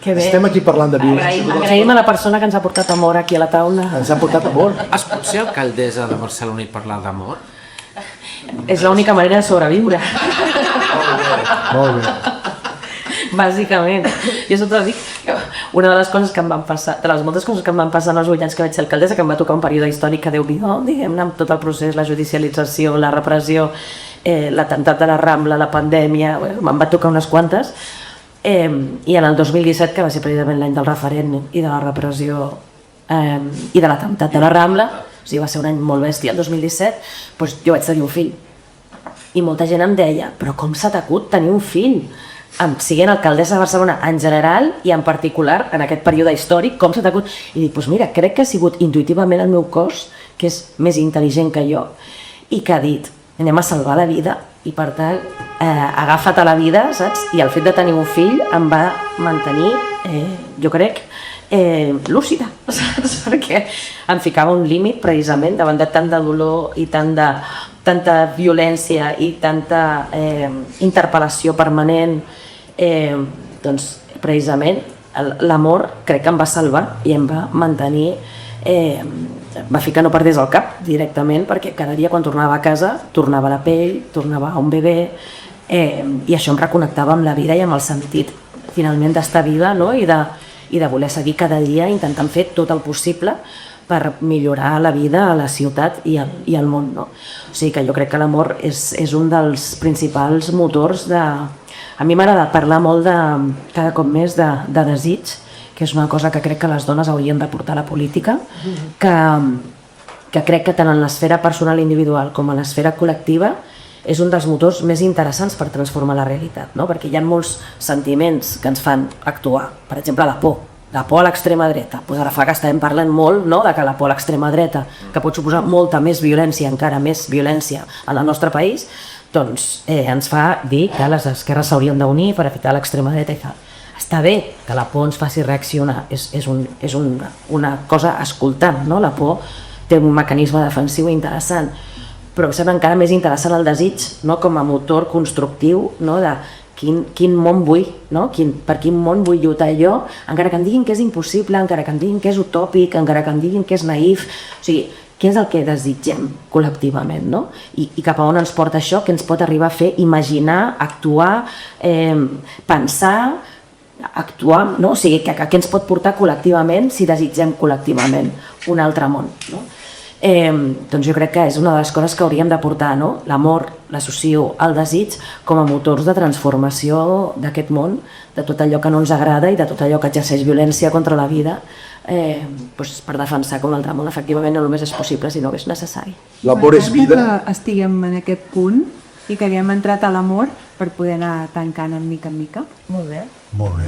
Que bé. Estem aquí parlant de violència. Agraïm a la persona que ens ha portat amor aquí a la taula. Ens ha portat amor. Es pot ser alcaldessa de Barcelona i parlar d'amor? És l'única manera de sobreviure. Molt bé. Bàsicament. Jo sempre dic, una de les coses que em van passar, de les moltes coses que em van passar en els 8 anys que vaig ser alcaldessa, que em va tocar un període històric que Déu-n'hi-do, diguem-ne, amb tot el procés, la judicialització, la repressió, l'atemptat de la Rambla, la pandèmia, me'n va tocar unes quantes, i en el 2017, que va ser precisament l'any del referent i de la repressió i de l'atemptat de la Rambla, o sigui, va ser un any molt bèstia, el 2017, doncs jo vaig tenir un fill. I molta gent em deia, però com s'ha t'acut tenir un fill? Siguent alcaldessa de Barcelona en general i en particular en aquest període històric, com s'ha t'acut? I dic, doncs mira, crec que ha sigut intuïtivament el meu cos, que és més intel·ligent que jo, i que ha dit, anem a salvar la vida, i per tant, agafa't a la vida, saps? I el fet de tenir un fill em va mantenir, jo crec, lúcida, saps? Perquè em ficava un límit precisament davant de tant de dolor i tanta violència i tanta interpel·lació permanent, doncs precisament l'amor crec que em va salvar i em va mantenir, va fer que no perdés el cap directament, perquè cada dia quan tornava a casa tornava la pell, tornava un bebè, i això em reconnectava amb la vida i amb el sentit finalment d'estar viva, no? I de voler seguir cada dia intentant fer tot el possible per millorar la vida a la ciutat i al món, no? O sigui que jo crec que l'amor és un dels principals motors de... A mi m'agrada parlar molt cada cop més de desig, que és una cosa que crec que les dones haurien de portar a la política, que crec que tant en l'esfera personal individual com en l'esfera col·lectiva és un dels motors més interessants per transformar la realitat, no? Perquè hi ha molts sentiments que ens fan actuar, per exemple la por a l'extrema dreta. Pues ara fa que estem parlant molt, no?, de que la por a l'extrema dreta, que pot suposar molta més violència, encara més violència en el nostre país, doncs ens fa dir que les esquerres s'haurien d'unir per evitar l'extrema dreta i fa. Està bé que la por ens faci reaccionar, és una cosa escoltant, no? La por té un mecanisme defensiu interessant, però em sembla encara més interessant el desig, no?, com a motor constructiu, no?, de quin món vull, no? Per quin món vull lluitar jo, encara que em diguin que és impossible, encara que em diguin que és utòpic, encara que em diguin que és naïf, o sigui, què és el que desitgem col·lectivament, no? I cap a on ens porta això, què ens pot arribar a fer, imaginar, actuar, pensar, actuar, no? O sigui, què ens pot portar col·lectivament si desitgem col·lectivament un altre món, no? Doncs jo crec que és una de les coses que hauríem de portar, no? L'amor, l'associo al desig com a motors de transformació d'aquest món, de tot allò que no ens agrada i de tot allò que exerceix violència contra la vida, doncs per defensar com l'altre món efectivament no només és possible sinó que és necessari. L'amor és vida. Que estiguem en aquest punt i que haguem entrat a l'amor per poder anar tancant en mica en mica. Molt bé. Molt bé.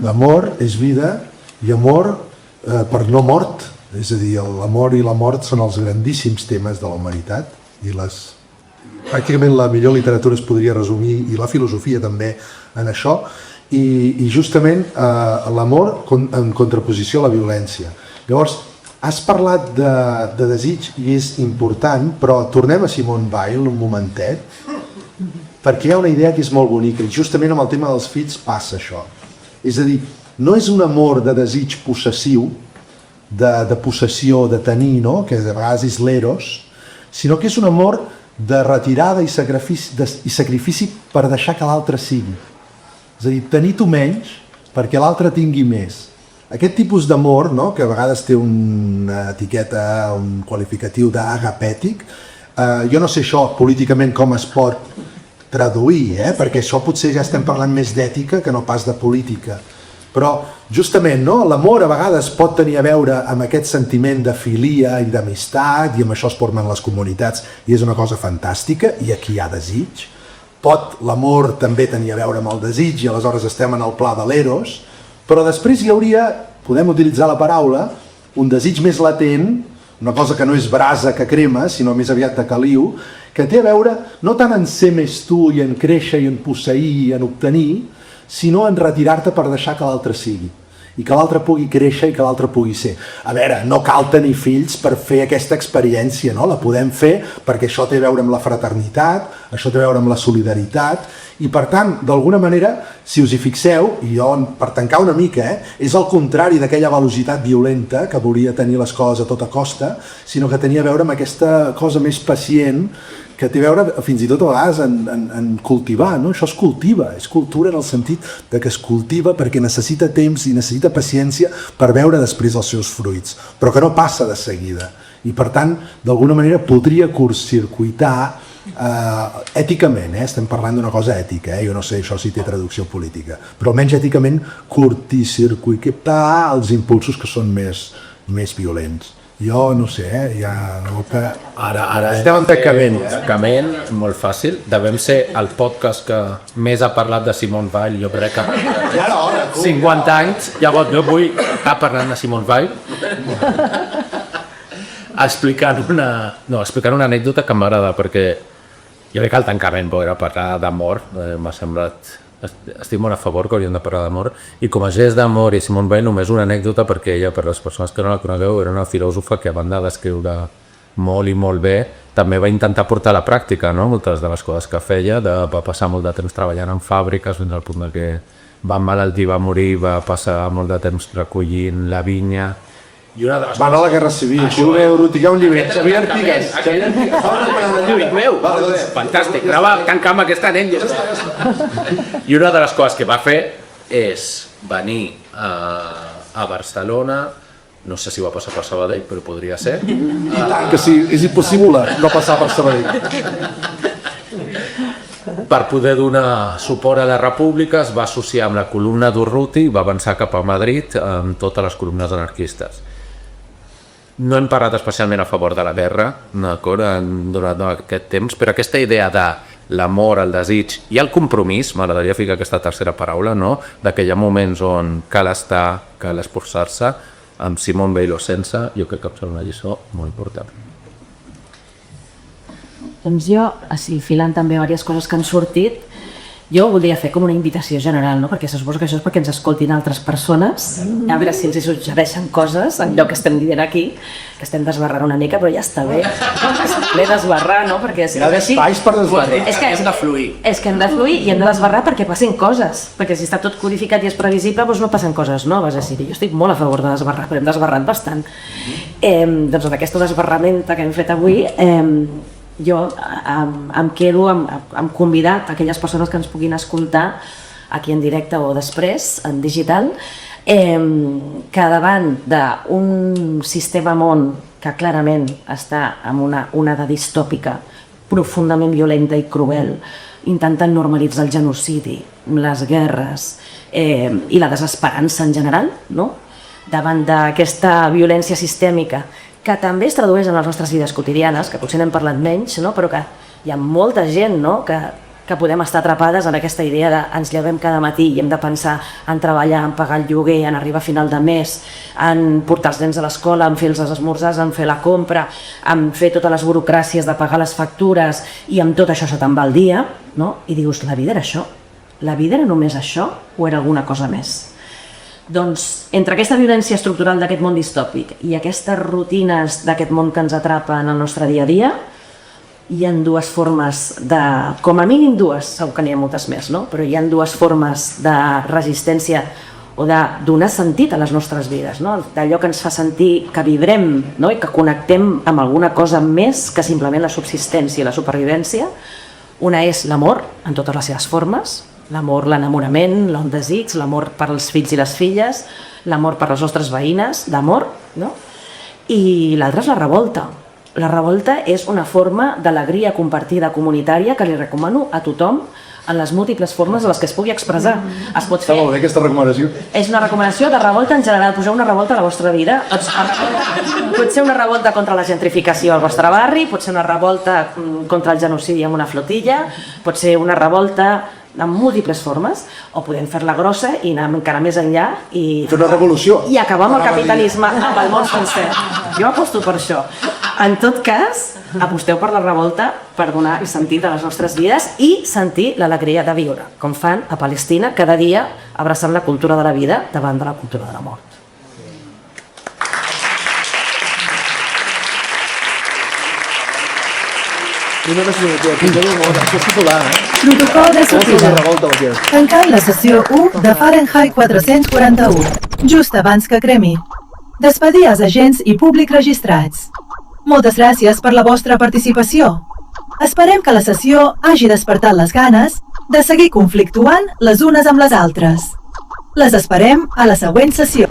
L'amor és vida i amor per no mort. És a dir, l'amor i la mort són els grandíssims temes de la humanitat i pràcticament la millor literatura es podria resumir, i la filosofia també, en això, i justament l'amor en contraposició a la violència. Llavors, has parlat de desig i és important, però tornem a Simone Weil un momentet, perquè hi ha una idea que és molt bonica, i justament amb el tema dels fills passa això. És a dir, no és un amor de desig possessiu, de possessió, de tenir, no? Que de vegades és l'eros, sinó que és un amor de retirada i sacrifici per deixar que l'altre sigui. És a dir, tenir tu menys perquè l'altre tingui més. Aquest tipus d'amor, no? Que a vegades té una etiqueta, un qualificatiu d'agapètic, jo no sé això políticament com es pot traduir, perquè això potser ja estem parlant més d'ètica que no pas de política. Però justament l'amor a vegades pot tenir a veure amb aquest sentiment de filia i d'amistat, i amb això es formen les comunitats i és una cosa fantàstica, i aquí hi ha desig. Pot l'amor també tenir a veure amb el desig i aleshores estem en el pla de l'eros, però després hi hauria, podem utilitzar la paraula, un desig més latent, una cosa que no és brasa que crema, sinó més aviat de caliu, que té a veure no tant en ser més tu i en créixer i en posseir i en obtenir, sinó en retirar-te per deixar que l'altre sigui, i que l'altre pugui créixer i que l'altre pugui ser. A veure, no cal tenir fills per fer aquesta experiència, no? La podem fer perquè això té a veure amb la fraternitat, això té a veure amb la solidaritat, i per tant, d'alguna manera, si us hi fixeu, i jo per tancar una mica, és el contrari d'aquella velocitat violenta que volia tenir les coses a tota costa, sinó que tenia a veure amb aquesta cosa més pacient, que té a veure fins i tot a vegades en cultivar, no? Això es cultiva, és cultura en el sentit de que es cultiva perquè necessita temps i necessita paciència per veure després els seus fruits, però que no passa de seguida. I per tant, d'alguna manera podria curtcircuitar èticament, estem parlant d'una cosa ètica, jo no sé això si té traducció política, però almenys èticament curtcircuitar els impulsos que són més violents. Jo no sé, ja no que... Ara estem en tancament, molt fàcil. Devem ser el podcast que més ha parlat de Simone Weil, jo crec que 50 anys. Llavors jo vull estar parlant de Simone Weil explicant una anècdota que m'agrada, perquè jo crec que el tancament era parlar d'amor, m'ha semblat... Estic molt a favor que hauríem de parlar d'amor, i com a gest d'amor i Simone Weil només una anècdota, perquè ella, per les persones que no la conegueu, era una filòsofa que a banda d'escriure molt i molt bé, també va intentar portar a la pràctica, no? Moltes de les coses que feia, va passar molt de temps treballant en fàbriques fins al punt que va emmalaltir, va morir, va passar molt de temps recollint la vinya. I una de les... Va anar a la Guerra Civil, hi ha un llibre. Xavier Artigas. Fantàstic, tancar amb aquesta anècdota. I una de les coses que va fer és venir a Barcelona, no sé si va passar per Sabadell, però podria ser. I tant que sí, és impossible no passar per Sabadell. Per poder donar suport a la República es va associar amb la columna d'Urruti i va avançar cap a Madrid amb totes les columnes anarquistes. No hem parlat especialment a favor de la guerra, d'acord, durant aquest temps, però aquesta idea de l'amor, el desig i el compromís, m'agradaria ficar aquesta tercera paraula, no? Que hi ha moments on cal estar, cal esforçar-se, amb Simone Weil o sense, jo crec que em serà una lliçó molt important. Doncs jo, filant també diverses coses que han sortit, Jo voldria fer com una invitació general, no? Perquè suposo que això és perquè ens escoltin altres persones, a veure si els hi suggereixen coses en allò que estem dient aquí, que estem desbarrant una mica, però ja està bé. Està ple d'esbarrar, no? Perquè si Hi ha espais per desbarrar. és que hem de fluir. És que hem de fluir i hem de desbarrar perquè passin coses. Perquè si està tot codificat i és previsible, doncs no passen coses noves. És a dir, jo estic molt a favor de desbarrar, però hem desbarrat bastant. Doncs en aquesta desbarramenta que hem fet avui, jo em quedo amb convidat a aquelles persones que ens puguin escoltar aquí en directe o després, en digital, que davant d'un sistema món que clarament està en una onada distòpica, profundament violenta i cruel, intentant normalitzar el genocidi, les guerres i la desesperança en general, no? Davant d'aquesta violència sistèmica que també es tradueix en les nostres vides quotidianes, que potser n'hem parlat menys, no? Però que hi ha molta gent, no? que podem estar atrapades en aquesta idea de ens llevem cada matí i hem de pensar en treballar, en pagar el lloguer, en arribar a final de mes, en portar els nens a l'escola, en fer els esmorzars, en fer la compra, en fer totes les burocràcies de pagar les factures, i amb tot això se te'n va el dia, no? I dius, la vida era això? La vida era només això o era alguna cosa més? Doncs entre aquesta violència estructural d'aquest món distòpic i aquestes rutines d'aquest món que ens atrapa en el nostre dia a dia, hi ha dues formes de, com a mínim dues, segur que n'hi ha moltes més, no? Però hi ha dues formes de resistència o de donar sentit a les nostres vides, no? D'allò que ens fa sentir que vibrem, no? I que connectem amb alguna cosa més que simplement la subsistència i la supervivència. Una és l'amor en totes les seves formes, l'amor, l'enamorament, el desig, l'amor per als fills i les filles, l'amor per les nostres veïnes, d'amor, no? I l'altra és la revolta. La revolta és una forma d'alegria compartida comunitària que li recomano a tothom en les múltiples formes de les que es pugui expressar. Es pot fer... Està molt bé aquesta recomanació. És una recomanació de revolta en general. Poseu una revolta a la vostra vida. Pot ser una revolta contra la gentrificació al vostre barri, pot ser una revolta contra el genocidi amb una flotilla, pot ser una revolta en múltiples formes, o podem fer-la grossa i anar encara més enllà i fer una revolució i acabar amb el capitalisme, amb el món sencer. Jo aposto per això. En tot cas, aposteu per la revolta per donar sentit a les nostres vides i sentir l'alegria de viure, com fan a Palestina cada dia abraçant la cultura de la vida davant de la cultura de la mort. Protocol de sortida. Tancant la sessió 1 de Fahrenheit 441, just abans que cremi. Despedir els agents i públic registrats. Moltes gràcies per la vostra participació. Esperem que la sessió hagi despertat les ganes de seguir conflictuant les unes amb les altres. Les esperem a la següent sessió.